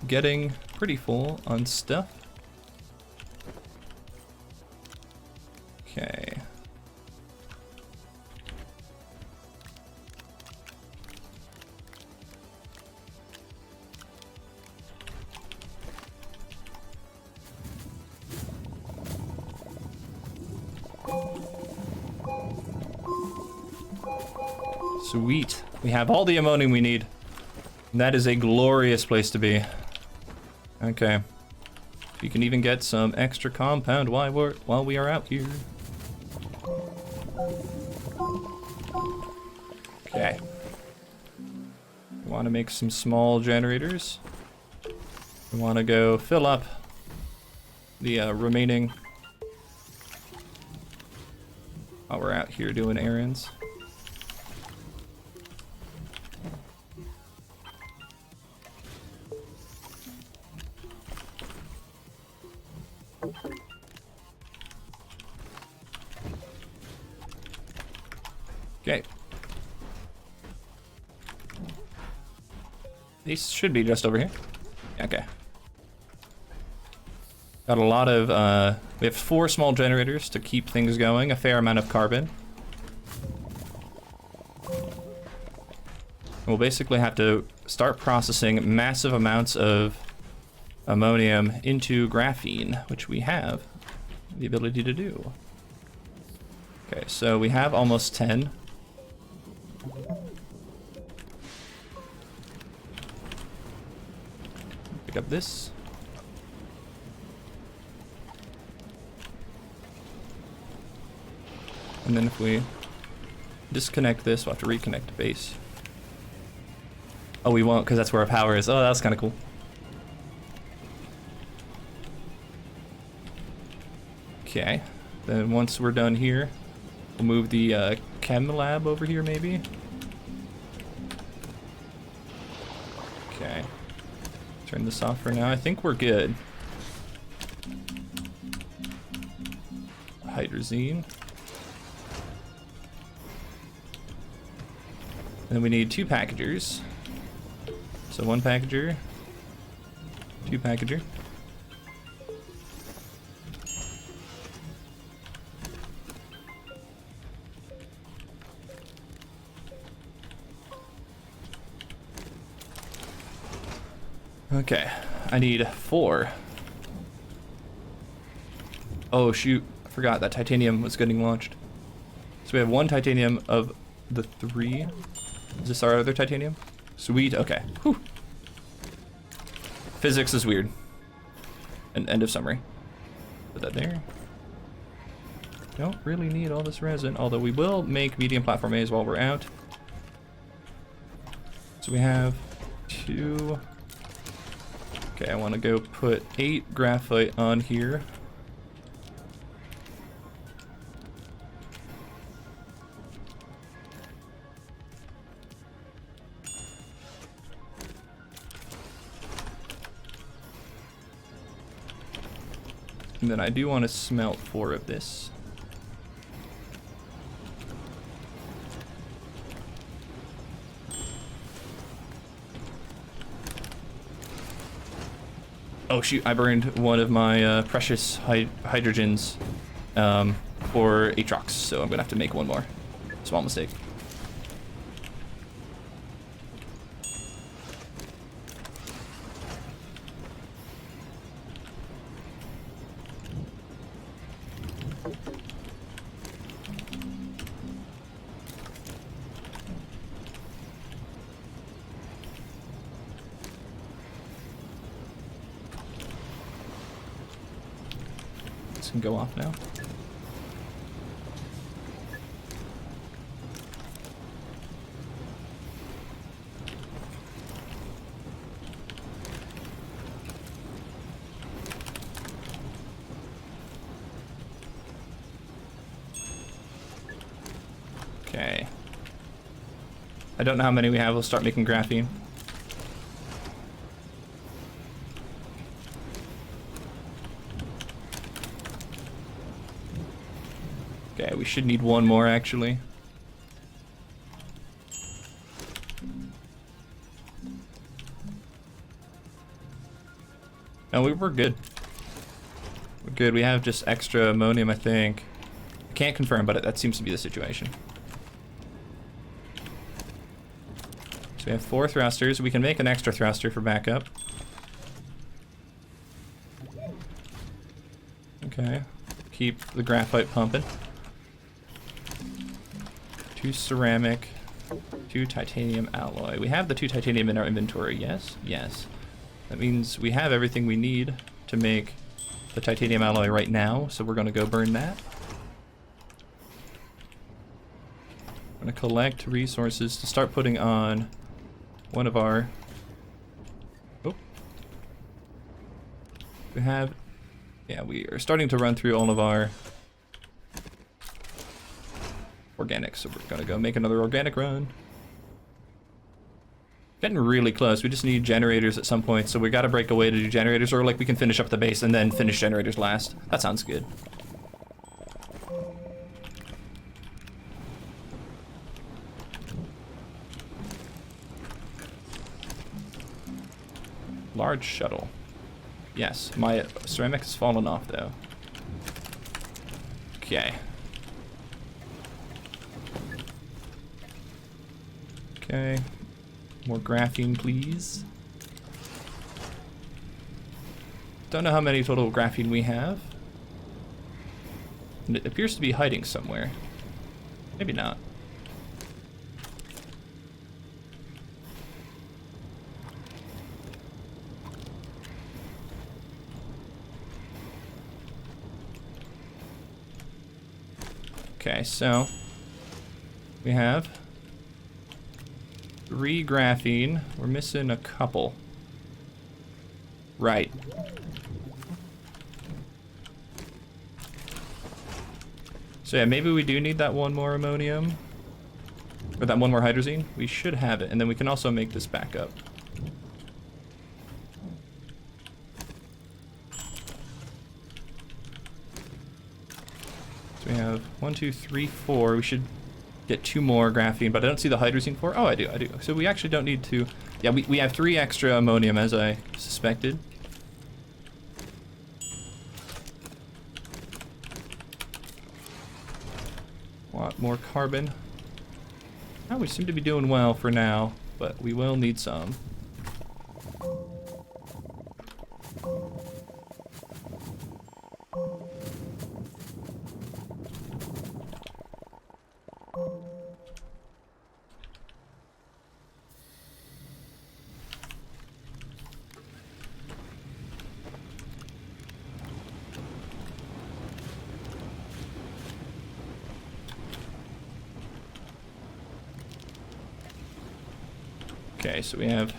getting pretty full on stuff. Okay. Sweet. We have all the ammonium we need. That is a glorious place to be. Okay. You can even get some extra compound while we are out here. Okay. We want to make some small generators. We want to go fill up the remaining while we're out here doing errands. Okay. These should be just over here. Okay. Got a lot of, we have 4 small generators to keep things going, a fair amount of carbon. We'll basically have to start processing massive amounts of ammonium into graphene, which we have the ability to do. Okay, so we have almost 10. Pick up this. And then if we disconnect this, we'll have to reconnect to base. Oh, we won't, because that's where our power is. Oh, that's kind of cool. Okay, then once we're done here, we'll move the chem lab over here, maybe. Okay, turn this off for now. I think we're good. Hydrazine. And then we need 2 packagers So 1 packager, 2 packager. Okay, I need 4. Oh shoot, I forgot that titanium was getting launched. So we have 1 titanium of the 3. Is this our other titanium? Sweet, okay. Whew. Physics is weird. And end of summary. Put that there. Don't really need all this resin, although we will make medium platform A's while we're out. So we have 2. Okay, I want to go put 8 graphite on here. And then I do want to smelt 4 of this. Oh shoot, I burned one of my precious hydrogens for Aatrox, so I'm gonna have to make 1 more. Small mistake. Can go off now. Okay. I don't know how many we have. We'll start making graphene. Okay, we should need 1 more actually. No, we're good. We're good. We have just extra ammonium, I think. I can't confirm, but that seems to be the situation. So we have 4 thrusters. We can make an extra thruster for backup. Okay. Keep the graphite pumping. 2 ceramic, 2 titanium alloy. We have the 2 titanium in our inventory, yes? Yes. That means we have everything we need to make the titanium alloy right now, so we're gonna go burn that. We're gonna collect resources to start putting on one of our... Oh. We have... Yeah, we are starting to run through all of our organic, so we're gonna go make another organic run. Getting really close. We just need generators at some point, so we gotta break away to do generators, or like we can finish up the base and then finish generators last. That sounds good. Large shuttle. Yes, my ceramic has fallen off though. Okay. Okay, more graphene, please. Don't know how many total graphene we have. And it appears to be hiding somewhere. Maybe not. Okay, so we have 3 graphene. We're missing a couple. Right. So yeah, maybe we do need that 1 more ammonium. Or that 1 more hydrazine. We should have it, and then we can also make this back up. So we have 1, 2, 3, 4. We should get 2 more graphene, but I don't see the hydrazine 4. Oh, I do. So we actually don't need to... Yeah, we have 3 extra ammonium, as I suspected. Want more carbon. Oh, we seem to be doing well for now, but we will need some. Okay, so we have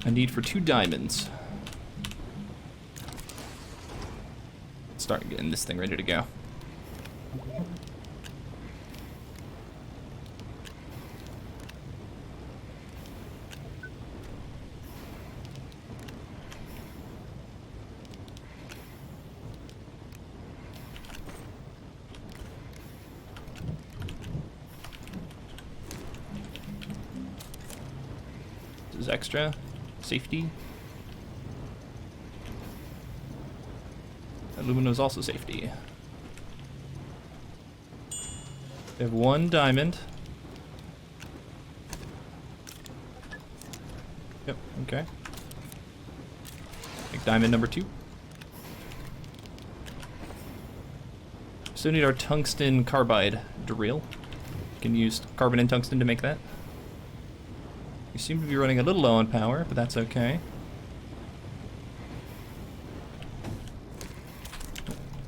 a need for 2 diamonds. Let's start getting this thing ready to go. Is extra safety. Aluminum is also safety. We have 1 diamond. Yep, okay. Make diamond number 2. Still need our tungsten carbide drill. Can use carbon and tungsten to make that. We seem to be running a little low on power, but that's okay.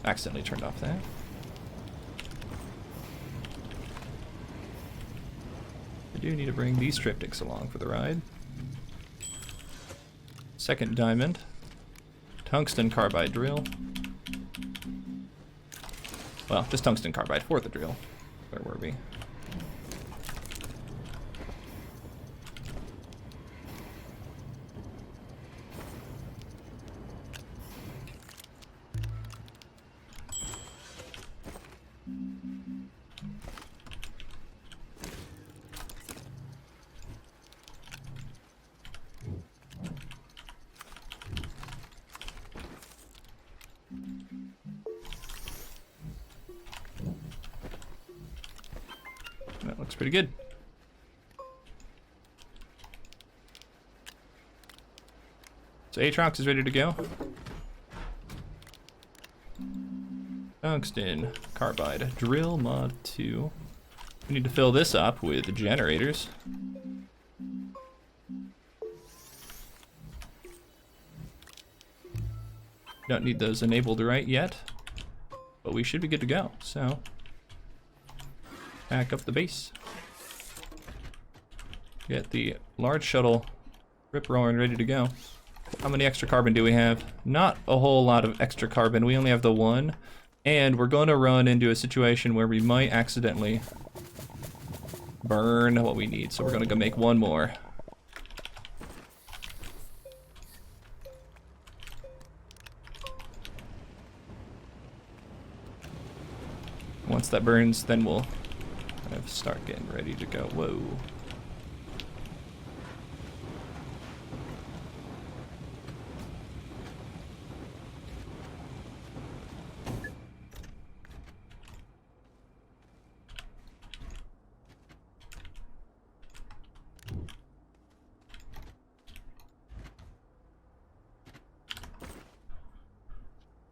Accidentally turned off that. I do need to bring these triptychs along for the ride. 2nd diamond. Tungsten carbide drill. Well, just tungsten carbide for the drill. Where were we? That looks pretty good. So Aatrox is ready to go. Tungsten carbide drill mod 2. We need to fill this up with generators. Don't need those enabled right yet, but we should be good to go. So back up the base. Get the large shuttle rip-roaring ready to go. How many extra carbon do we have? Not a whole lot of extra carbon. We only have the 1. And we're going to run into a situation where we might accidentally burn what we need. So we're going to go make 1 more. Once that burns, then we'll kind of start getting ready to go. Whoa.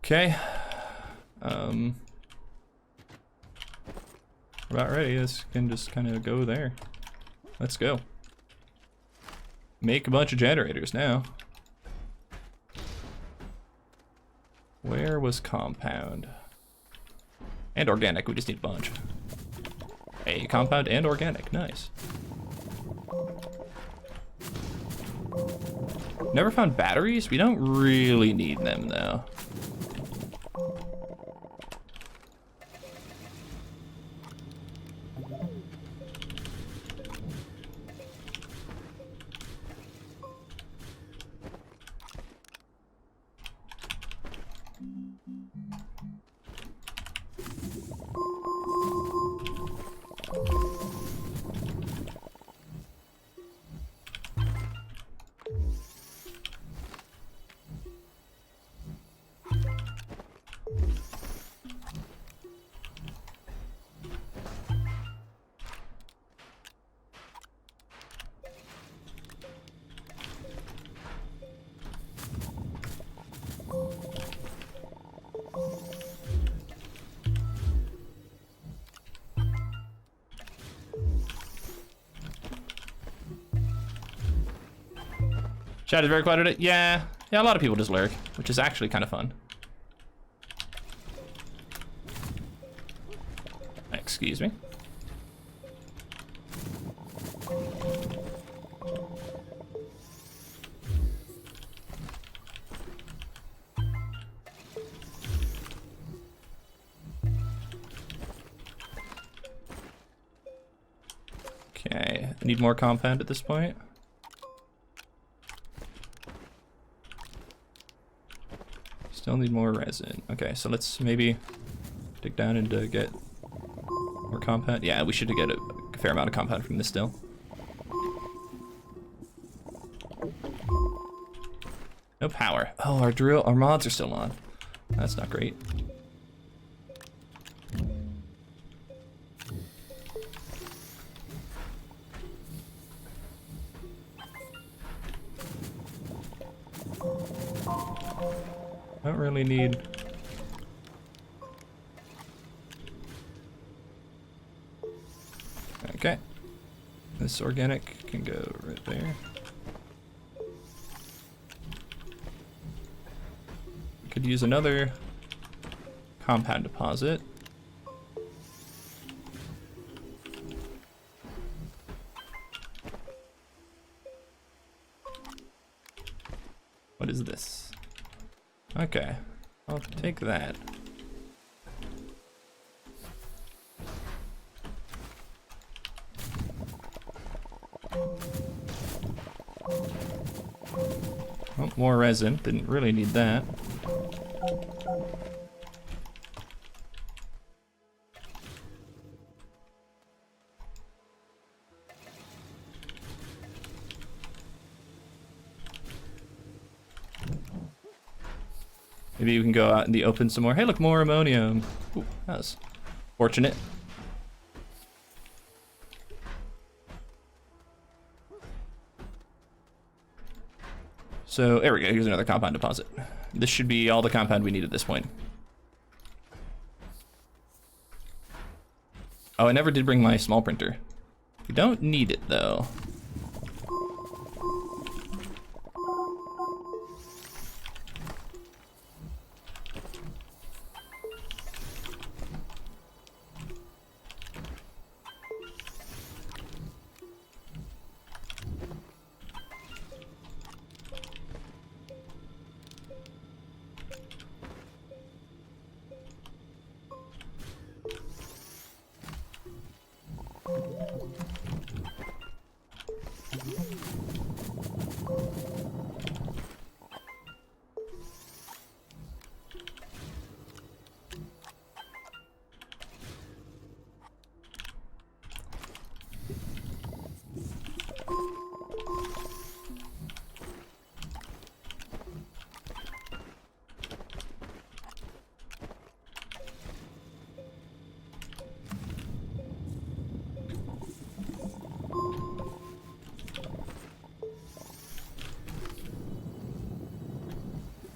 Okay. About ready. This can just kind of go there. Let's go. Make a bunch of generators now. Where was compound? And organic. We just need a bunch. Hey, compound and organic. Nice. Never found batteries? We don't really need them though. Chat is very quiet today. Yeah, a lot of people just lurk, which is actually kind of fun. Excuse me. Okay, I need more compound at this point. Still need more resin. Okay, so let's maybe dig down and get more compound. Yeah, we should get a fair amount of compound from this still. No power. Oh, our mods are still on. That's not great. Don't really need. Okay. This organic can go right there. Could use another compound deposit. What is this? Okay, I'll take that. Oh, more resin. Didn't really need that. Maybe we can go out in the open some more. Hey, look, more ammonium. Ooh, that was fortunate. So there we go. Here's another compound deposit. This should be all the compound we need at this point. Oh, I never did bring my small printer. We don't need it though.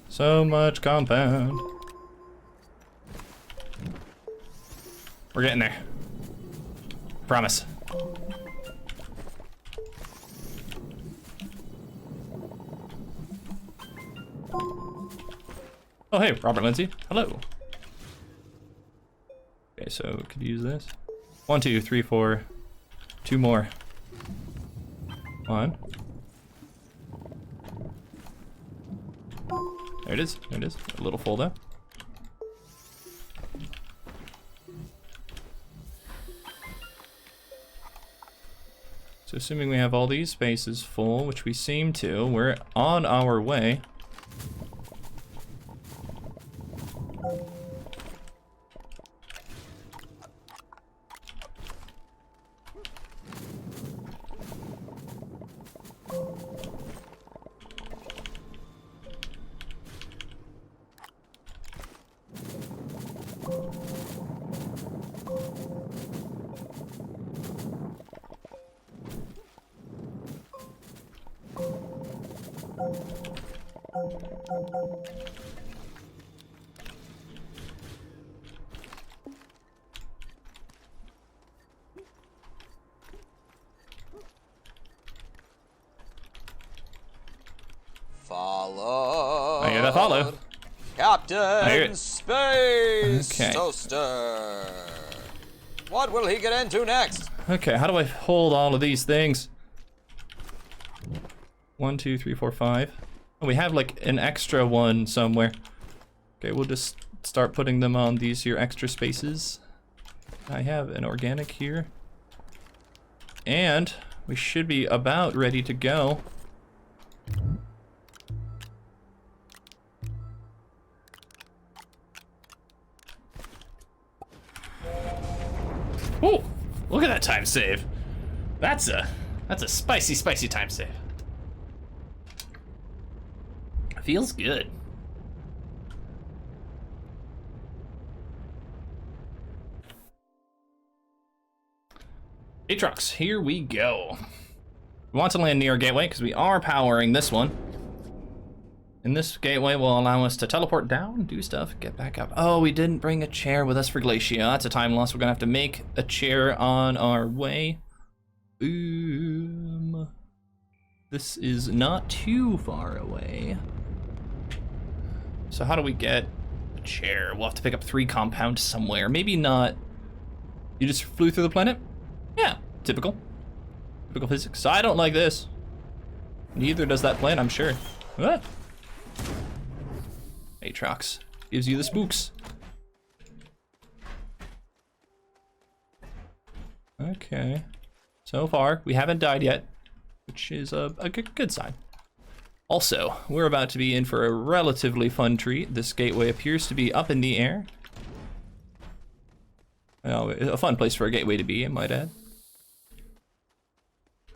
So much compound. We're getting there. Promise. Oh, hey, Robert Lindsay. Hello. Okay, so we could use this. 1, 2, 3, 4. 2 more. 1. There it is. There it is. A little fold up. So assuming we have all these spaces full, which we seem to, we're on our way. Followed. I hear that follow. Captain Space Okay. Toaster. What will he get into next? Okay, how do I hold all of these things? 1, 2, 3, 4, 5. Oh, we have like an extra one somewhere. Okay, we'll just start putting them on these here extra spaces. I have an organic here. And we should be about ready to go. Oh, look at that time save. That's a spicy, spicy time save. Feels good. Aatrox, here we go. We want to land near a gateway because we are powering this one. And this gateway will allow us to teleport down, do stuff, get back up. Oh, we didn't bring a chair with us for Glacia. That's a time loss. We're gonna have to make a chair on our way. Boom. This is not too far away. So how do we get a chair? We'll have to pick up 3 compounds somewhere. Maybe not. You just flew through the planet? Yeah, typical. Typical physics. So I don't like this. Neither does that plane, I'm sure. Ah. Aatrox gives you the spooks. Okay. So far, we haven't died yet, which is a good sign. Also, we're about to be in for a relatively fun treat. This gateway appears to be up in the air. Oh, a fun place for a gateway to be, I might add.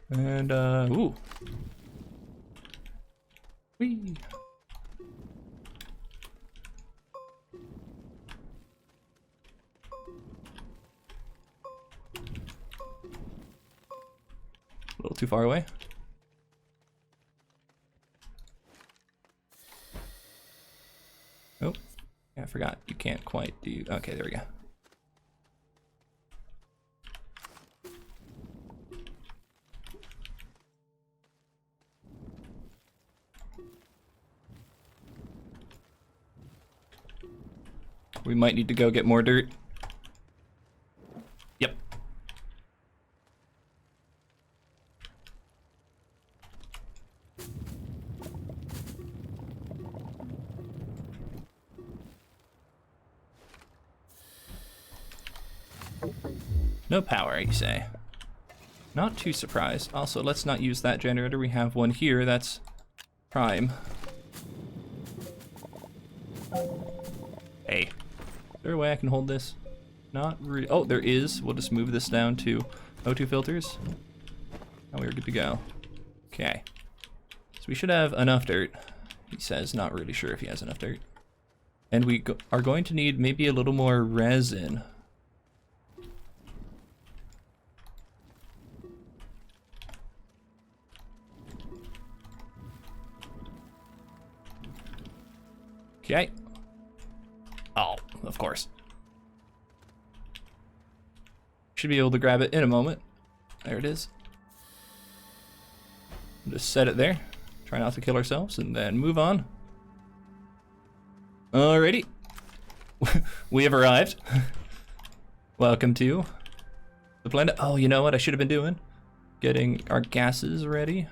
And, ooh. Whee. A little too far away. Oh, yeah, I forgot. You can't quite do. Okay, there we go. We might need to go get more dirt. Yep. No power, you say? Not too surprised. Also, let's not use that generator. We have one here that's prime. Hey. Is there a way I can hold this? Not really. Oh, there is. We'll just move this down to O2 filters. And we're good to go. Okay. So we should have enough dirt. He says, not really sure if he has enough dirt. And we are going to need maybe a little more resin. Okay. Oh, of course. Should be able to grab it in a moment. There it is. Just set it there. Try not to kill ourselves and then move on. Alrighty. We have arrived. Welcome to the planet. Oh, you know what I should have been doing? Getting our gases ready.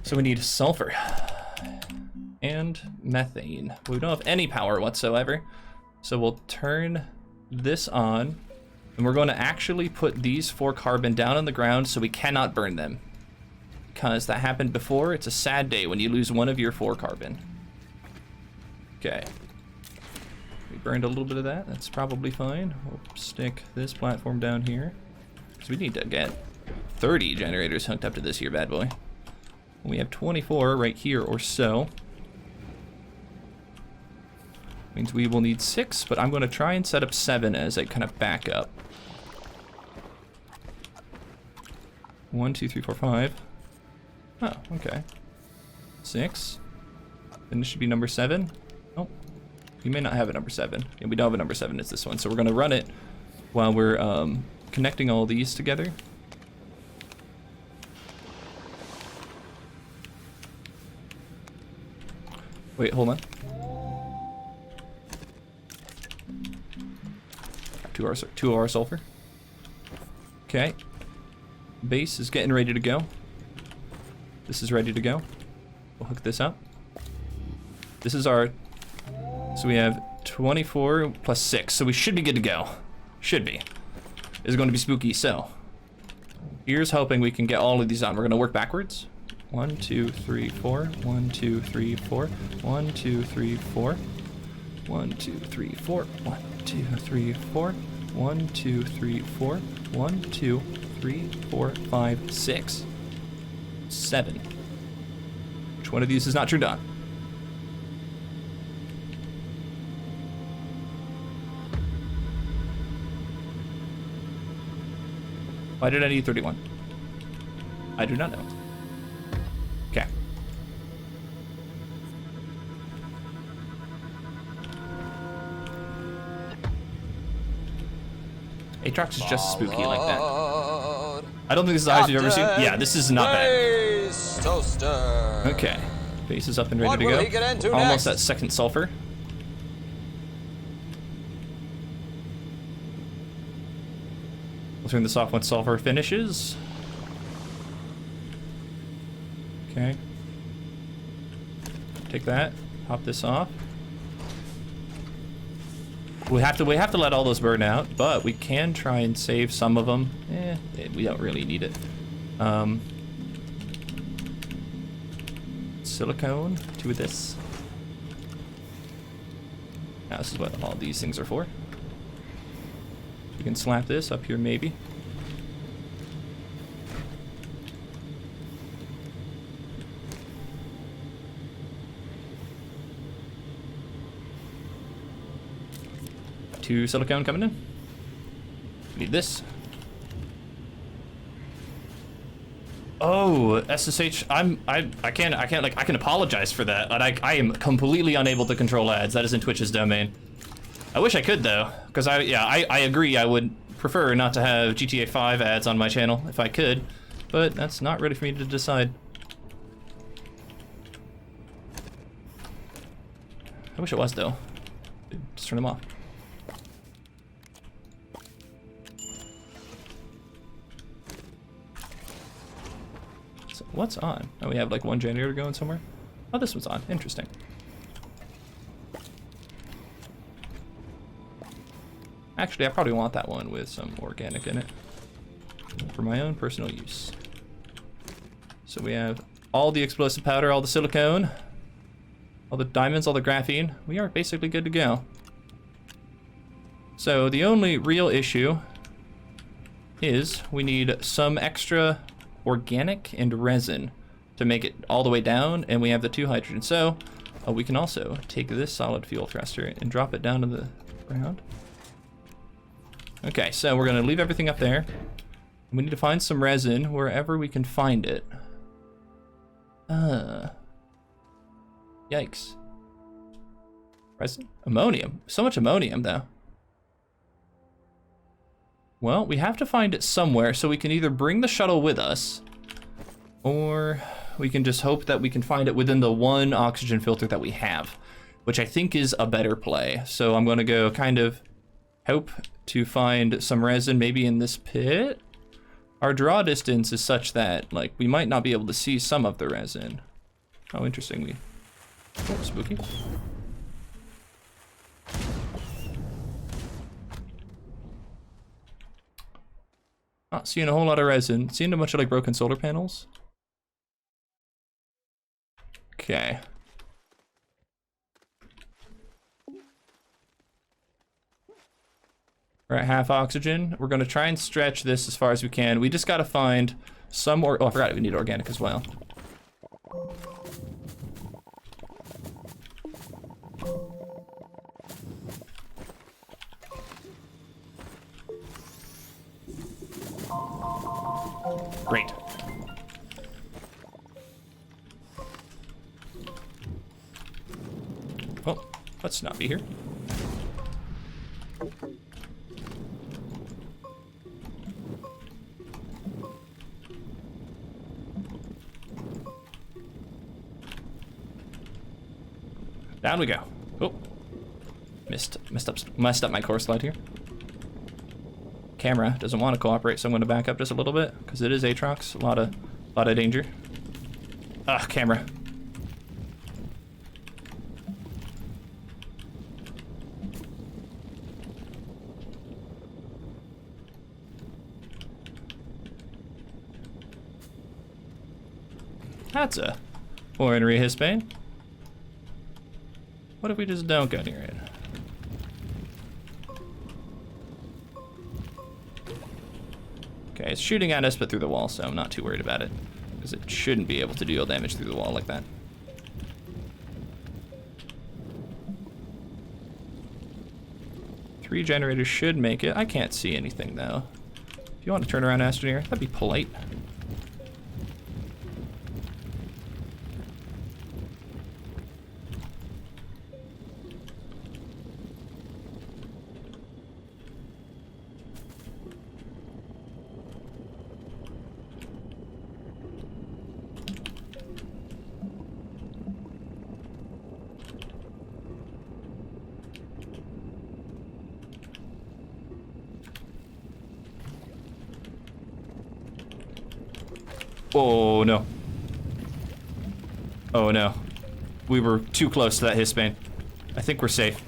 So we need sulfur. And methane. We don't have any power whatsoever. So we'll turn this on. And we're going to actually put these 4 carbon down on the ground so we cannot burn them. Because that happened before. It's a sad day when you lose one of your 4 carbon. Okay. We burned a little bit of that. That's probably fine. We'll stick this platform down here. So we need to get 30 generators hooked up to this here bad boy. We have 24 right here or so. Means we will need 6, but I'm going to try and set up 7 as a kind of backup. 1, 2, 3, 4, 5. Oh, okay. 6. Then this should be number 7. Oh, you may not have a number 7. Yeah, we don't have a number 7. It's this one. So we're going to run it while we're connecting all these together. Wait, hold on. 2 hour sulfur. Okay. Base is getting ready to go. This is ready to go. We'll hook this up. This is our... So we have 24 plus 6, so we should be good to go. Should be. It's going to be spooky, so... Here's hoping we can get all of these on. We're going to work backwards. 1, 2, 3, 4. 1, 2, 3, 4. 1, 2, 3, 4. 1, 2, 3, 4. 1, 2, 3, 4. 1, 2, 3, 4. 1, 2, 3, 4, 5, 6. 7. Which one of these is not turned on? Why did I need 31? I do not know. Okay. Aatrox is just spooky like that. I don't think this is the highest you've ever seen. Yeah, this is not bad. Toaster. Okay. Base is up and ready What to will go. he get into Almost next? at second sulfur. We'll turn this off once sulfur finishes. Okay. Take that. Pop this off. We have to let all those burn out, but we can try and save some of them. We don't really need it. Silicone to this. Now this is what all these things are for. We can slap this up here maybe. Two silicone coming in. Need this. Oh, SSH. I can apologize for that, but I am completely unable to control ads. That is in Twitch's domain. I wish I could though, because I agree. I would prefer not to have GTA 5 ads on my channel if I could, but that's not ready for me to decide. I wish it was though. Just turn them off. So what's on? Oh, we have like one generator going somewhere. Oh, this one's on. Interesting. Actually, I probably want that one with some organic in it for my own personal use. So we have all the explosive powder, all the silicone, all the diamonds, all the graphene. We are basically good to go. So the only real issue is we need some extra organic and resin to make it all the way down, and we have the 2 hydrogen. So we can also take this solid fuel thruster and drop it down to the ground. Okay, so we're gonna leave everything up there. We need to find some resin wherever we can find it. Yikes. Resin? Ammonium. So much ammonium, though. Well, we have to find it somewhere, so we can either bring the shuttle with us, or we can just hope that we can find it within the 1 oxygen filter that we have, which I think is a better play. So I'm gonna go kind of hope to find some resin maybe in this pit. Our draw distance is such that like we might not be able to see some of the resin. Oh, interesting. Oh, spooky. Not seeing a whole lot of resin. Seeing a bunch of like broken solar panels. Okay. We're at half oxygen. We're gonna try and stretch this as far as we can. We just gotta find some more. Oh, I forgot we need organic as well. Great. Well, let's not be here. Down we go. Oh, messed up my core slide here. Camera doesn't want to cooperate, so I'm going to back up just a little bit because it is Aatrox. A lot of danger. Ah, camera. That's a ordinary Hispane. What if we just don't go near it? Okay, it's shooting at us, but through the wall, so I'm not too worried about it. Because it shouldn't be able to deal damage through the wall like that. Three generators should make it. I can't see anything, though. If you want to turn around, Astroneer, that'd be polite. Oh no. Oh no. We were too close to that Hispane. I think we're safe.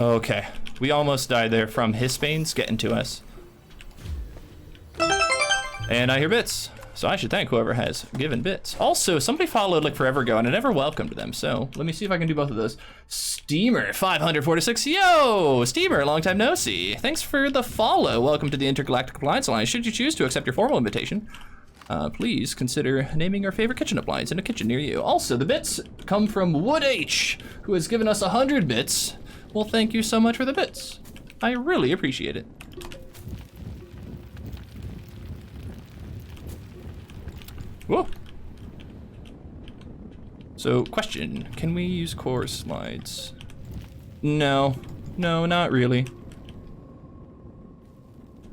Okay. We almost died there from Hispanes getting to us. And I hear bits. So I should thank whoever has given bits. Also, somebody followed like forever ago and I never welcomed them. So let me see if I can do both of those. Steamer 546. Yo, Steamer, long time no see. Thanks for the follow. Welcome to the Intergalactic Appliance Alliance. Should you choose to accept your formal invitation, please consider naming your favorite kitchen appliance in a kitchen near you. Also, the bits come from Wood H, who has given us 100 bits. Well, thank you so much for the bits. I really appreciate it. Whoa. So, question, can we use core slides? No, not really.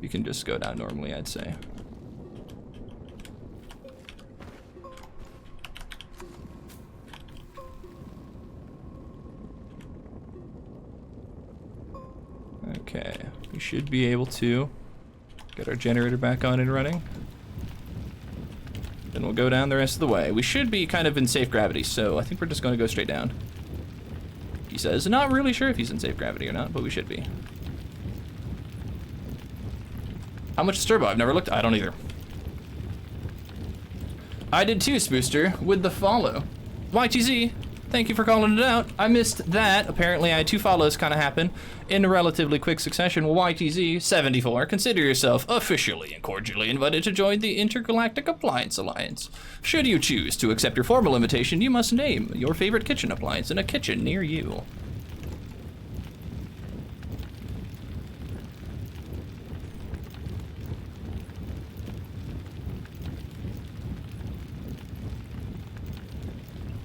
You can just go down normally, I'd say. Okay, we should be able to get our generator back on and running. Then we'll go down the rest of the way. We should be kind of in safe gravity, so I think we're just going to go straight down. He says, not really sure if he's in safe gravity or not, but we should be. How much is turbo? I've never looked. I don't either. I did too, Spooster, with the follow. YTZ, thank you for calling it out. I missed that. Apparently I had two follows kind of happen in relatively quick succession. YTZ 74, consider yourself officially and cordially invited to join the Intergalactic Appliance Alliance. Should you choose to accept your formal invitation, you must name your favorite kitchen appliance in a kitchen near you.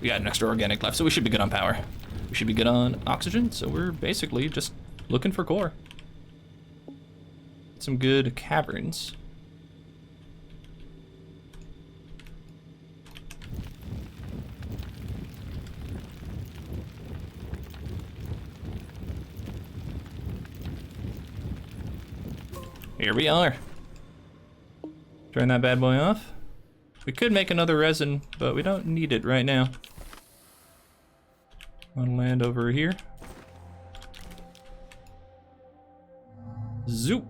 We got an extra organic left, so we should be good on power. We should be good on oxygen, so we're basically just looking for core. Some good caverns. Here we are. Turn that bad boy off. We could make another resin, but we don't need it right now. Wanna land over here. Zoop.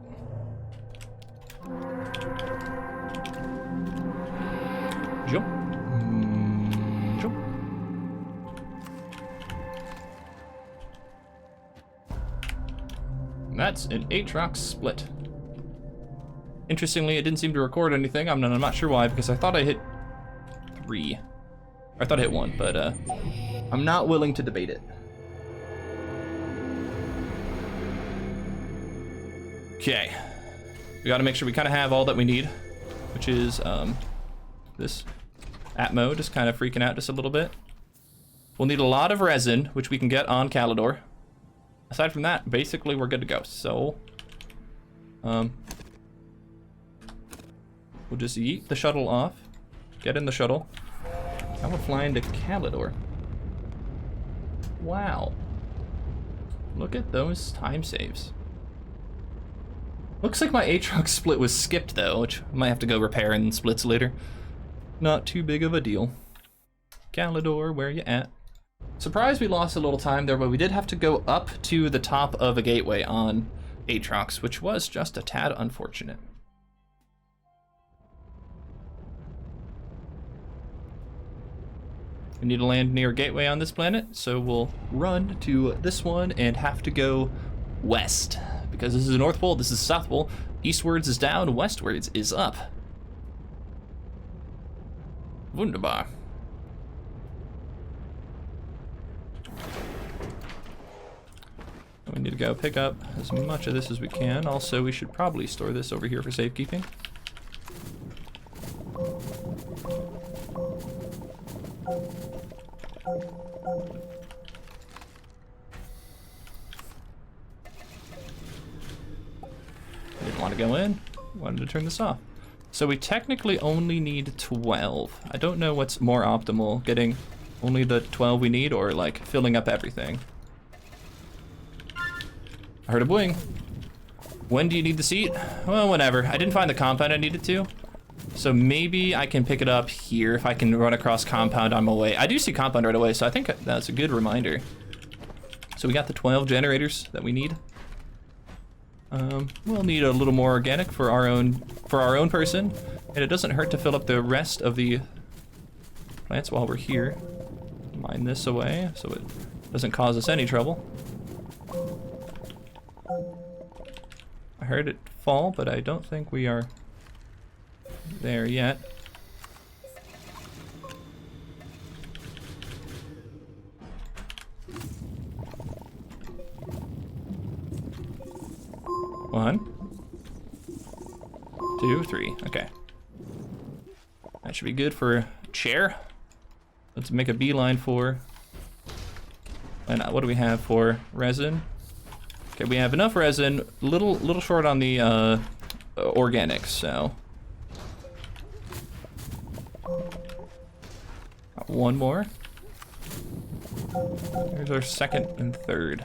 Jump. Jump. And that's an Aatrox split. Interestingly, it didn't seem to record anything. I'm not sure why, because I thought I hit 3. Or I thought I hit 1, but I'm not willing to debate it. Okay. We gotta make sure we kind of have all that we need, which is this Atmo just kind of freaking out just a little bit. We'll need a lot of resin, which we can get on Calidor. Aside from that, basically we're good to go. So We'll just yeet the shuttle off. Get in the shuttle. Now we're flying to Calidor. Wow. Look at those time saves. Looks like my Aatrox split was skipped though, which I might have to go repair in splits later. Not too big of a deal. Calidor, where you at? Surprised we lost a little time there, but we did have to go up to the top of a gateway on Aatrox, which was just a tad unfortunate. We need to land near a gateway on this planet, so we'll run to this one and have to go west. Because this is the North Pole, this is the South Pole. Eastwards is down, westwards is up. Wunderbar. We need to go pick up as much of this as we can. Also, we should probably store this over here for safekeeping. Didn't want to go in, wanted to turn this off. So we technically only need 12. I don't know what's more optimal, getting only the 12 we need or like filling up everything. I heard a boing. When do you need the seat? Well, whenever. I didn't find the compound I needed to. So maybe I can pick it up here if I can run across compound on my way. I do see compound right away, so I think that's a good reminder. So we got the 12 generators that we need. We'll need a little more organic for our own person, and it doesn't hurt to fill up the rest of the plants while we're here. Mine this away so it doesn't cause us any trouble. I heard it fall, but I don't think we are there yet. One, two, three. Okay. That should be good for a chair. Let's make a beeline for. And what do we have for resin? Okay, we have enough resin. Little short on the organics, so. Got one more. Here's our second and third.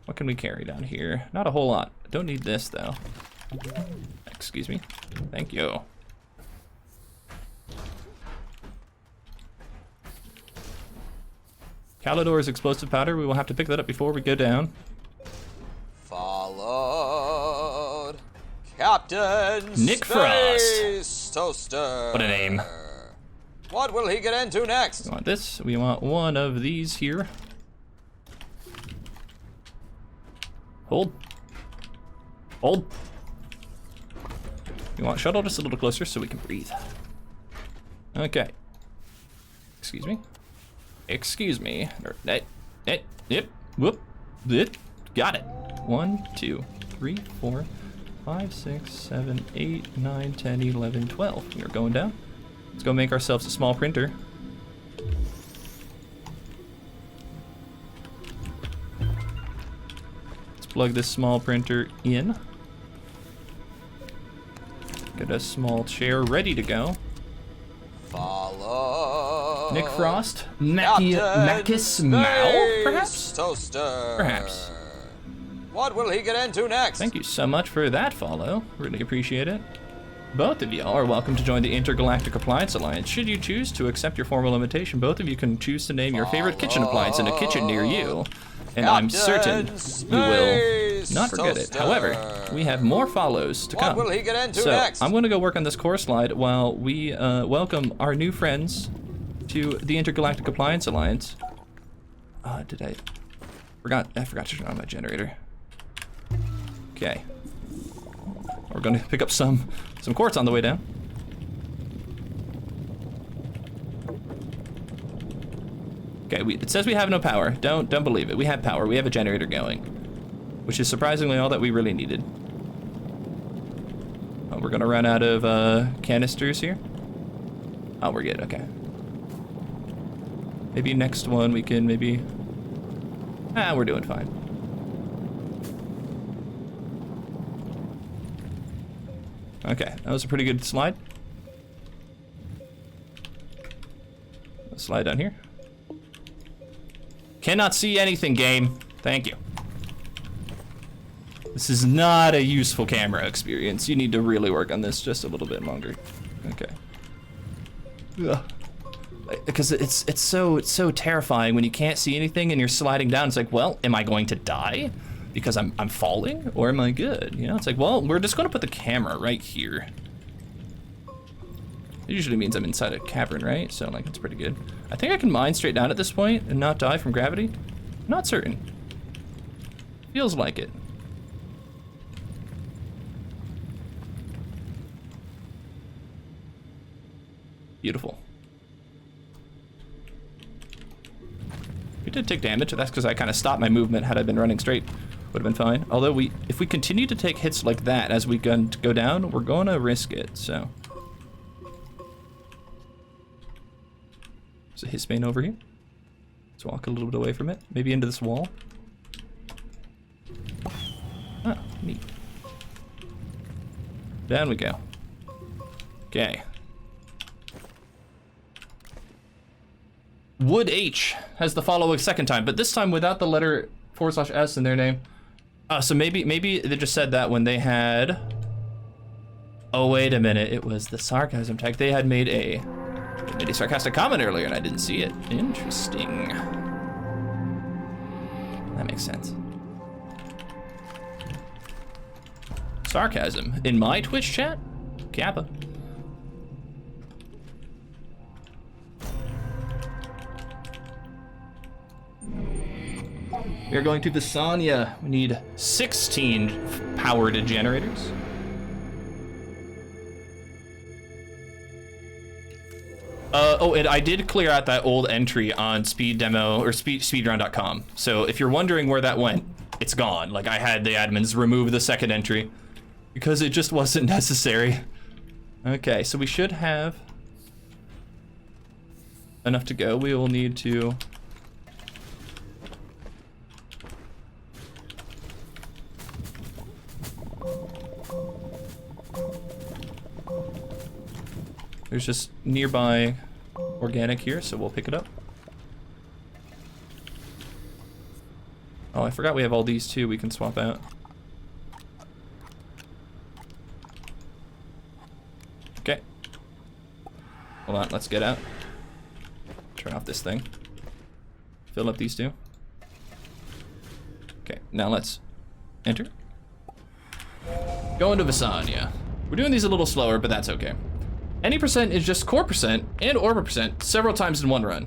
What can we carry down here? Not a whole lot. Don't need this though. Excuse me. Thank you. Calidor's explosive powder. We will have to pick that up before we go down. Followed. Captain Nick Space Toaster. What a name. What will he get into next? We want this. We want one of these here. Hold. Hold. We want shuttle just a little closer so we can breathe. Okay. Excuse me. Excuse me. Yep. Whoop. Got it. 1, 2, 3, 4, 5, 6, 7, 8, 9, 10, 11, 12. We're going down. Let's go make ourselves a small printer. Let's plug this small printer in. Get a small chair ready to go. Follow. Nick Frost, Macus Mao, perhaps? Toaster. Perhaps. What will he get into next? Thank you so much for that follow. Really appreciate it. Both of y'all are welcome to join the Intergalactic Appliance Alliance. Should you choose to accept your formal invitation, both of you can choose to name your favorite kitchen appliance in a kitchen near you. And I'm certain you will not forget it. However, we have more follows to come. What will he get into so next? I'm going to go work on this core slide while we welcome our new friends to the Intergalactic Appliance Alliance. I forgot to turn on my generator. Okay. We're going to pick up some quartz on the way down. Okay, it says we have no power. Don't believe it. We have power. We have a generator going, which is surprisingly all that we really needed. Oh, we're gonna run out of canisters here. Oh, we're good. Okay. Maybe next one we can maybe. We're doing fine. Okay, that was a pretty good slide. Let's slide down here. Cannot see anything, game. Thank you. This is not a useful camera experience. You need to really work on this just a little bit longer. Okay. Ugh. Because it's so terrifying when you can't see anything and you're sliding down. It's like, well, am I going to die because I'm falling, or am I good? You know, it's like, well, we're just going to put the camera right here. It usually means I'm inside a cavern, right? So like, it's pretty good. I think I can mine straight down at this point and not die from gravity. Not certain. Feels like it. Beautiful. We did take damage, that's because I kind of stopped my movement. Had I been running straight, would have been fine. Although if we continue to take hits like that as we go down, we're going to risk it, so. There's a hiss vein over here. Let's walk a little bit away from it. Maybe into this wall. Oh, neat. Down we go. Okay. Wood H has the follow a second time, but this time without the letter /S in their name. So maybe they just said that when they had. Oh wait a minute, it was the sarcasm tag. They had made a sarcastic comment earlier and I didn't see it. Interesting. That makes sense. Sarcasm in my Twitch chat? Kappa. We are going to Visanya. We need 16 powered generators. Oh, and I did clear out that old entry on speed demo or speedrun.com. So if you're wondering where that went, it's gone. Like, I had the admins remove the second entry because it just wasn't necessary. Okay, so we should have enough to go. We will need to there's just nearby organic here, so we'll pick it up. Oh, I forgot we have all these too we can swap out. Okay. Hold on, let's get out. Turn off this thing. Fill up these two. Okay, now let's enter. Going to Visanya. We're doing these a little slower, but that's okay. Any percent is just core percent and orbit percent several times in one run.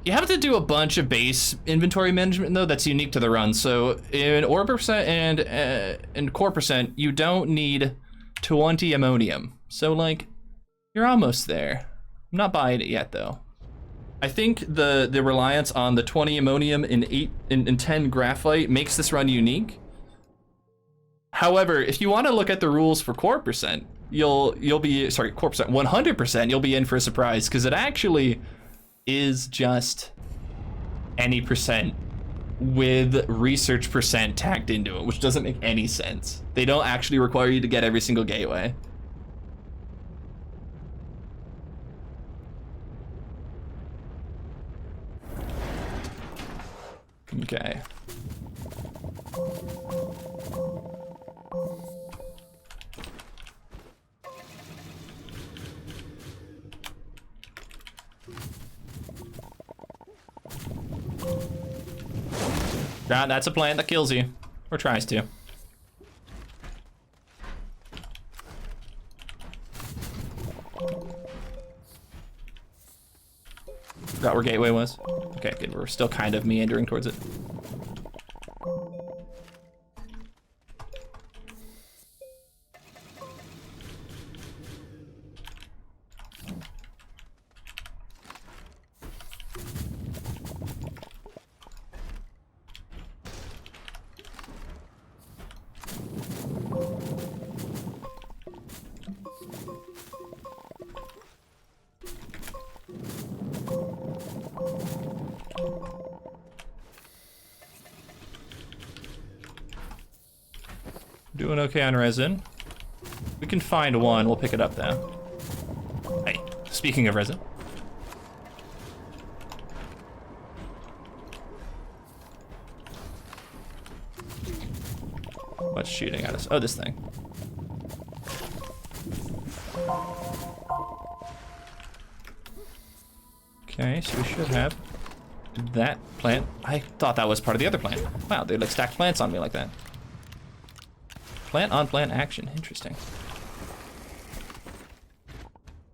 You have to do a bunch of base inventory management though that's unique to the run. So in orbit percent and core percent, you don't need 20 ammonium. So like, you're almost there. I'm not buying it yet though. I think the reliance on the 20 ammonium and 10 graphite makes this run unique. However, if you want to look at the rules for core percent, you'll be, sorry, core percent, 100%, you'll be in for a surprise because it actually is just any percent with research percent tagged into it, which doesn't make any sense. They don't actually require you to get every single gateway. Okay. That's a plant that kills you, or tries to. Forgot where Gateway was. Okay, good, we're still kind of meandering towards it. Doing okay on resin. We can find one, we'll pick it up though. Hey, speaking of resin. What's shooting at us? Oh, this thing. Okay, so we should have that plant. I thought that was part of the other plant. Wow, they like stacked plants on me like that. Plant on plant action, interesting.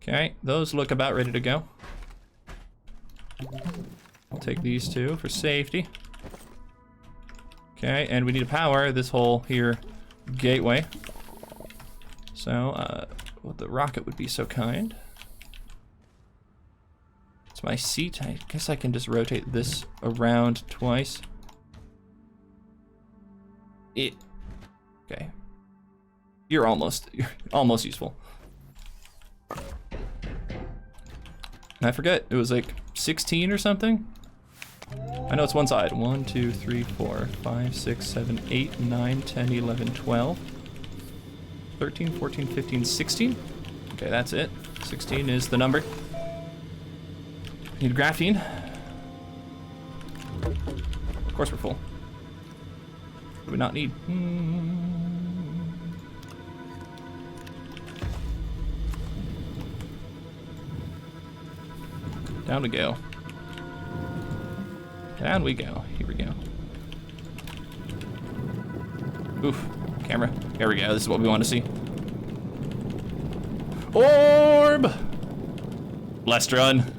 Okay, those look about ready to go. I'll take these two for safety. Okay, and we need to power this whole here gateway. So, well, the rocket would be so kind. It's my seat. I guess I can just rotate this around twice. Okay. You're almost useful. And I forget, it was like 16 or something? I know it's one side. 1, 2, 3, 4, 5, 6, 7, 8, 9, 10, 11, 12, 13, 14, 15, 16. Okay, that's it. 16 is the number. Need graphene. Of course we're full. What do we not need? Down we go. Down we go. Here we go. Oof. Camera. There we go. This is what we want to see. Orb! Blessed run.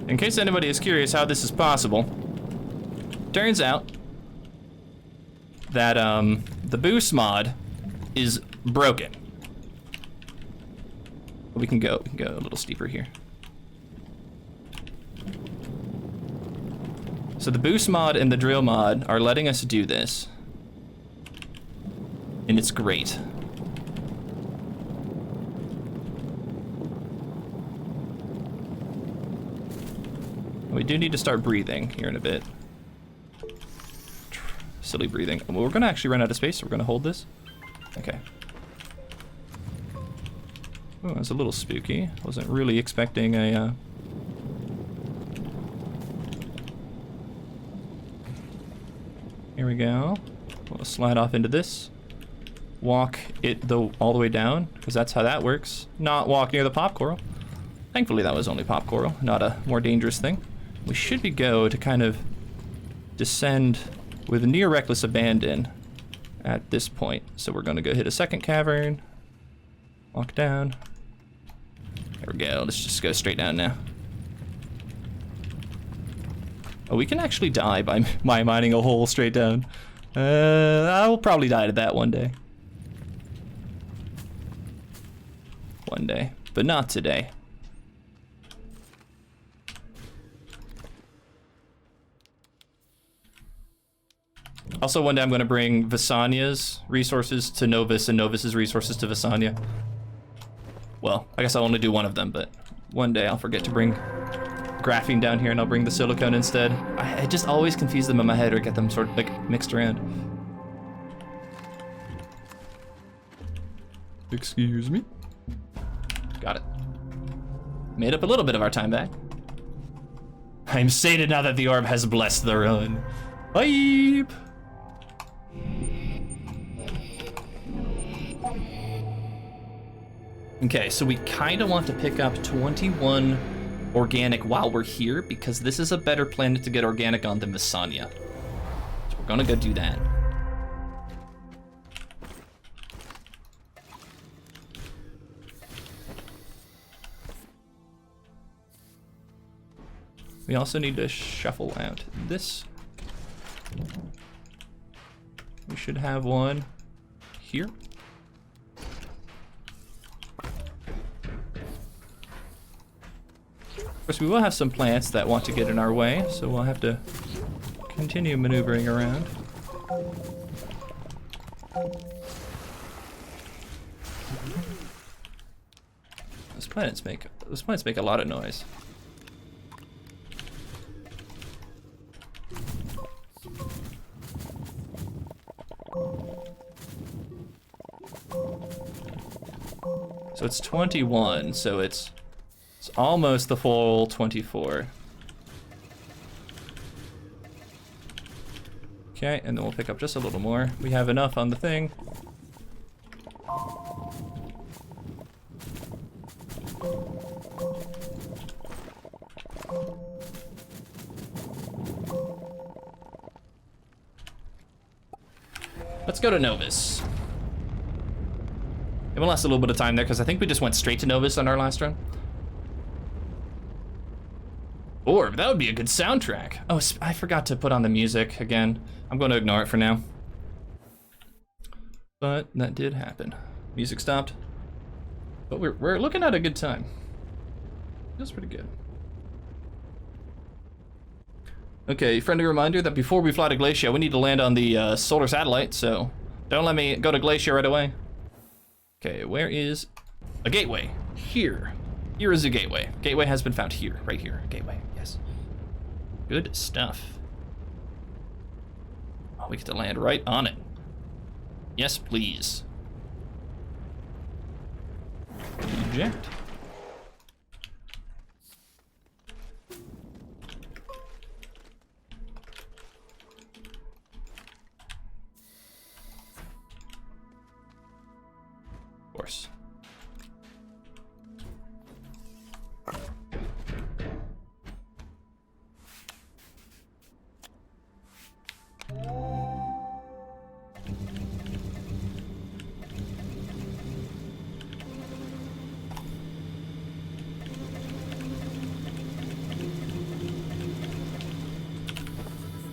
In case anybody is curious how this is possible, turns out that the boost mod is broken. We can go a little steeper here. So the boost mod and the drill mod are letting us do this, and it's great. We do need to start breathing here in a bit. Silly breathing. Well, we're gonna actually run out of space, so we're gonna hold this. Okay. Oh, that's a little spooky. Wasn't really expecting a, Here we go. We'll slide off into this. Walk it all the way down, because that's how that works. Not walk near the pop coral. Thankfully that was only pop coral, not a more dangerous thing. We should be go to kind of descend with near reckless abandon at this point. So we're gonna go hit a second cavern, walk down. There we go, let's just go straight down now. Oh, we can actually die by mining a hole straight down. I will probably die to that one day. One day, but not today. Also, one day I'm going to bring Visania's resources to Novus and Novus's resources to Visania. Well, I guess I'll only do one of them, but one day I'll forget to bring graphene down here and I'll bring the silicone instead. I just always confuse them in my head or get them sort of like mixed around. Excuse me. Got it. Made up a little bit of our time back. I'm sated now that the orb has blessed the run. Bye! Okay, so we kind of want to pick up 21 organic while we're here because this is a better planet to get organic on than Visania. So we're gonna go do that. We also need to shuffle out this. We should have one here. Of course, we will have some plants that want to get in our way, so we'll have to continue maneuvering around. Those planets make a lot of noise. So it's 21, so it's almost the full 24. Okay, and then we'll pick up just a little more. We have enough on the thing. Let's go to Novus. It will last a little bit of time there because I think we just went straight to Novus on our last run. Orb, that would be a good soundtrack. Oh, I forgot to put on the music again. I'm going to ignore it for now. But that did happen. Music stopped. But we're looking at a good time. Feels pretty good. Okay, friendly reminder that before we fly to Glacia, we need to land on the solar satellite, so don't let me go to Glacia right away. Okay, where is a gateway? Here. Here is a gateway. Gateway has been found here, right here. Gateway, yes. Good stuff. Oh, we get to land right on it. Yes, please. Eject. Of course.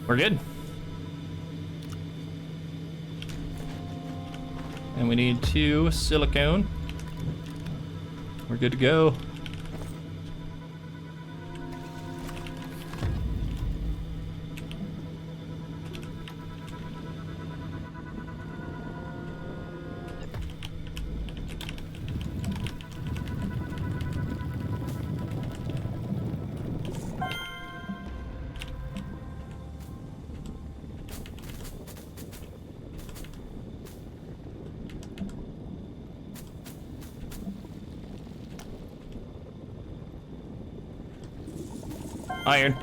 We're good. And we need 2 silicone. We're good to go. Iron.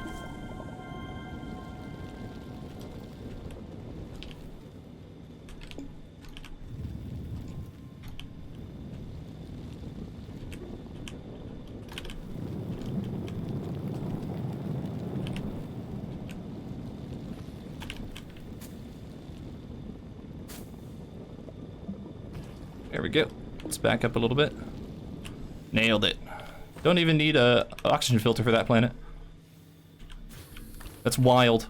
There we go. Let's back up a little bit. Nailed it. Don't even need a oxygen filter for that planet. That's wild.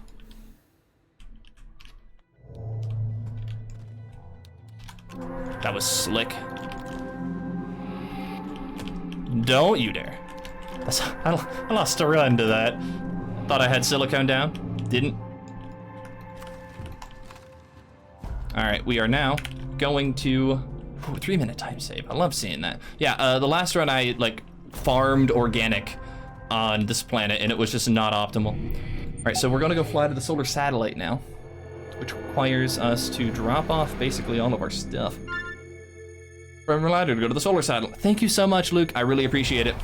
That was slick. Don't you dare. I lost a run to that. Thought I had silicone down. Didn't. Alright, we are now going to... 3-minute time save. I love seeing that. Yeah, the last run I, farmed organic on this planet, and it was just not optimal. Alright, so we're gonna go fly to the solar satellite now, which requires us to drop off basically all of our stuff. I'm allowed to go to the solar satellite. Thank you so much, Luke. I really appreciate it.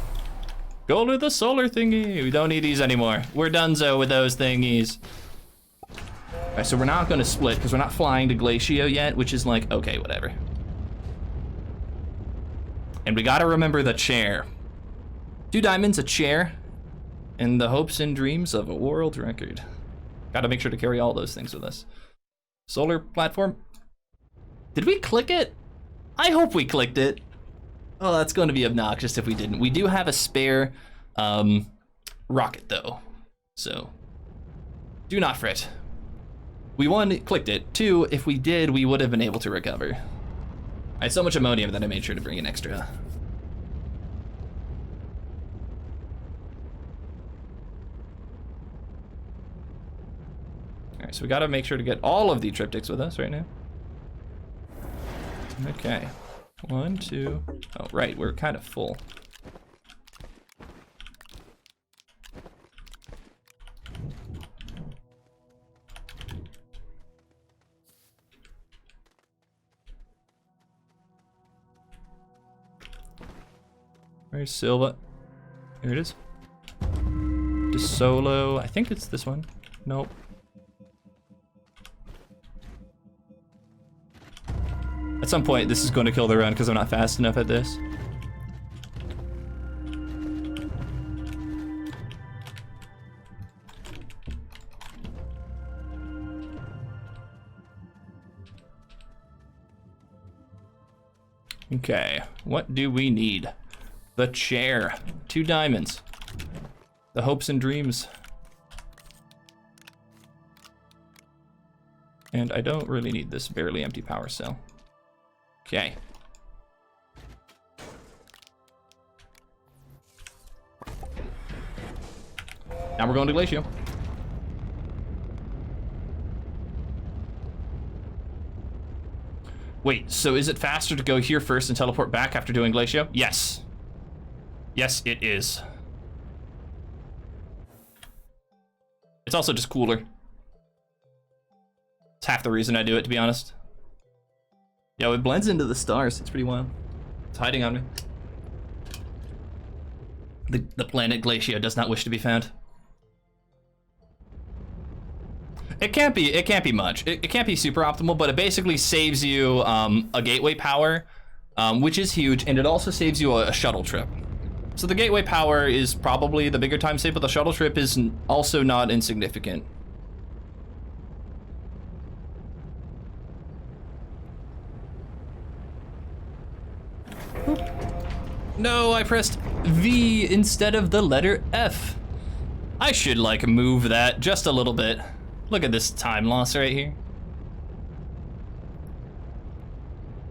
Go to the solar thingy. We don't need these anymore. We're donezo with those thingies. Alright, so we're not gonna split because we're not flying to Glacia yet, which is like, okay, whatever. And we gotta remember the chair. 2 diamonds, a chair, and the hopes and dreams of a world record. Gotta make sure to carry all those things with us. Solar platform. Did we click it? I hope we clicked it. Oh, that's going to be obnoxious if we didn't. We do have a spare rocket though, so do not fret. We 1, clicked it. 2, if we did, we would have been able to recover. I had so much ammonium that I made sure to bring in extra. Alright, so we gotta make sure to get all of the triptychs with us right now. Okay. 1, 2. Oh, right, we're kind of full. Where's Silva? Here it is. De Solo. I think it's this one. Nope. At some point, this is going to kill the run because I'm not fast enough at this. Okay, what do we need? The chair. 2 diamonds. The hopes and dreams. And I don't really need this barely empty power cell. Okay. Now we're going to Glacio. Wait, so is it faster to go here first and teleport back after doing Glacio? Yes. Yes, it is. It's also just cooler. It's half the reason I do it, to be honest. Yo, it blends into the stars. It's pretty wild. It's hiding on me. The planet Glacio does not wish to be found. It can't be much. It can't be super optimal, but it basically saves you a gateway power, which is huge, and it also saves you a shuttle trip. So the gateway power is probably the bigger time save, but the shuttle trip is also not insignificant. No, I pressed V instead of the letter F. I should like move that just a little bit. Look at this time loss right here.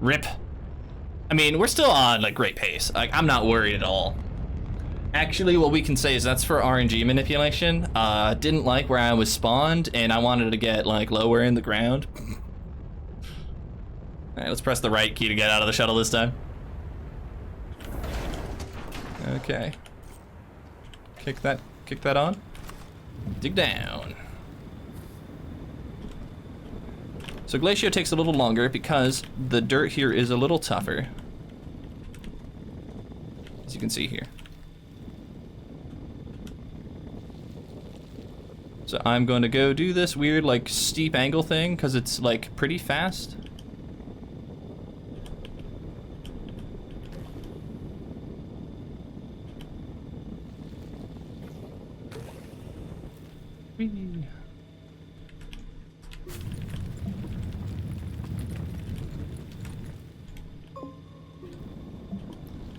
Rip. I mean, we're still on like great pace. Like, I'm not worried at all. Actually, what we can say is that's for RNG manipulation. Didn't like where I was spawned, and I wanted to get like lower in the ground. All right, let's press the right key to get out of the shuttle this time. Okay. Kick that on. Dig down. So Glacio takes a little longer because the dirt here is a little tougher, as you can see here. So I'm going to go do this weird like steep angle thing because it's like pretty fast. Whee.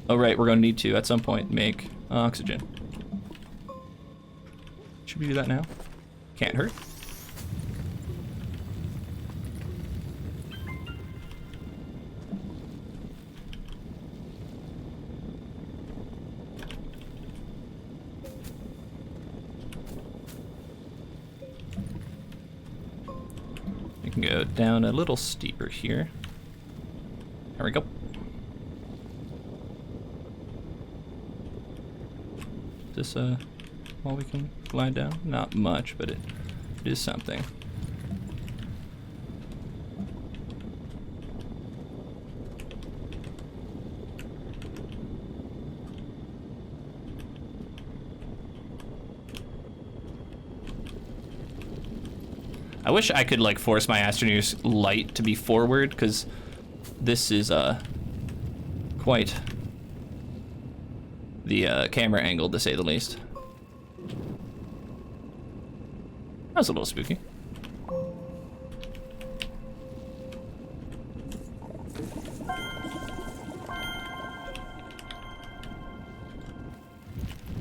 Oh right, we're gonna need to, at some point, make oxygen. Should we do that now? Can't hurt. We can go down a little steeper here. There we go. This while we can glide down? Not much, but it is something. I wish I could like force my Astroneer's light to be forward, because this is quite the camera angle, to say the least. That was a little spooky.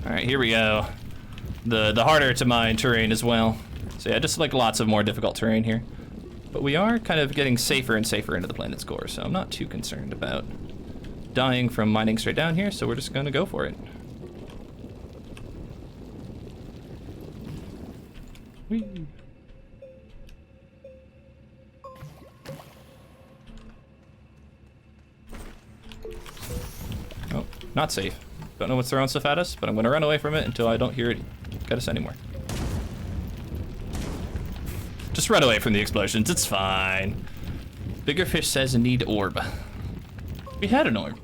All right, here we go. The harder to mine terrain as well. So yeah, just like lots of more difficult terrain here. But we are kind of getting safer and safer into the planet's core, so I'm not too concerned about dying from mining straight down here, so we're just gonna go for it. Whee. Oh, not safe. Don't know what's throwing stuff at us, but I'm gonna run away from it until I don't hear it get us anymore. Just run away from the explosions, it's fine. Bigger fish says need orb. We had an orb.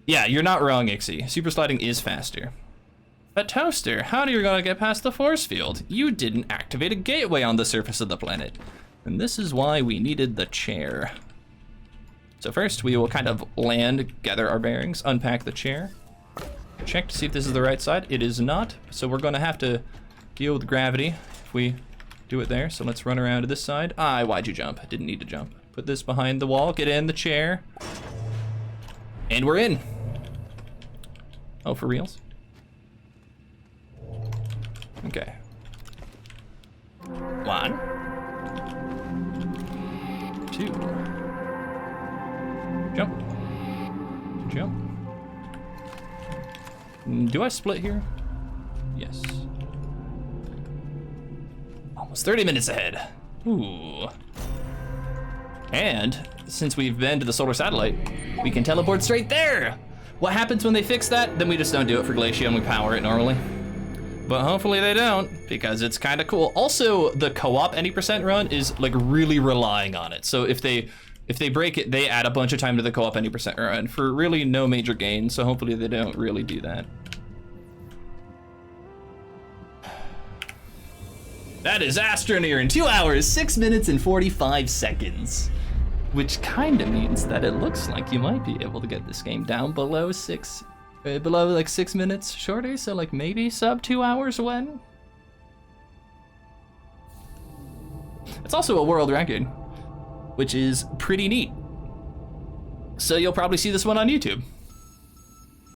Yeah, you're not wrong, Ixie. Super sliding is faster. But Toaster, how do you gonna get past the force field? You didn't activate a gateway on the surface of the planet. And this is why we needed the chair. So first we will kind of land, gather our bearings, unpack the chair. Check to see if this is the right side. It is not, so we're gonna have to deal with gravity if we do it there. So let's run around to this side. Ah, why'd you jump? I didn't need to jump. Put this behind the wall, get in the chair. And we're in. Oh, for reals? Okay. 1, 2. Jump. Jump. Do I split here? Yes. Almost 30 minutes ahead. Ooh. And since we've been to the solar satellite, we can teleport straight there. What happens when they fix that? Then we just don't do it for Glacia and we power it normally. But hopefully they don't, because it's kind of cool. Also, the co-op any % run is like really relying on it. So if they break it, they add a bunch of time to the co-op any % run for really no major gain. So hopefully they don't really do that. That is Astroneer in 2 hours, 6 minutes and 45 seconds. Which kind of means that it looks like you might be able to get this game down below like 6 minutes shorter, so like maybe sub 2 hours when? It's also a world record, which is pretty neat. So you'll probably see this one on YouTube.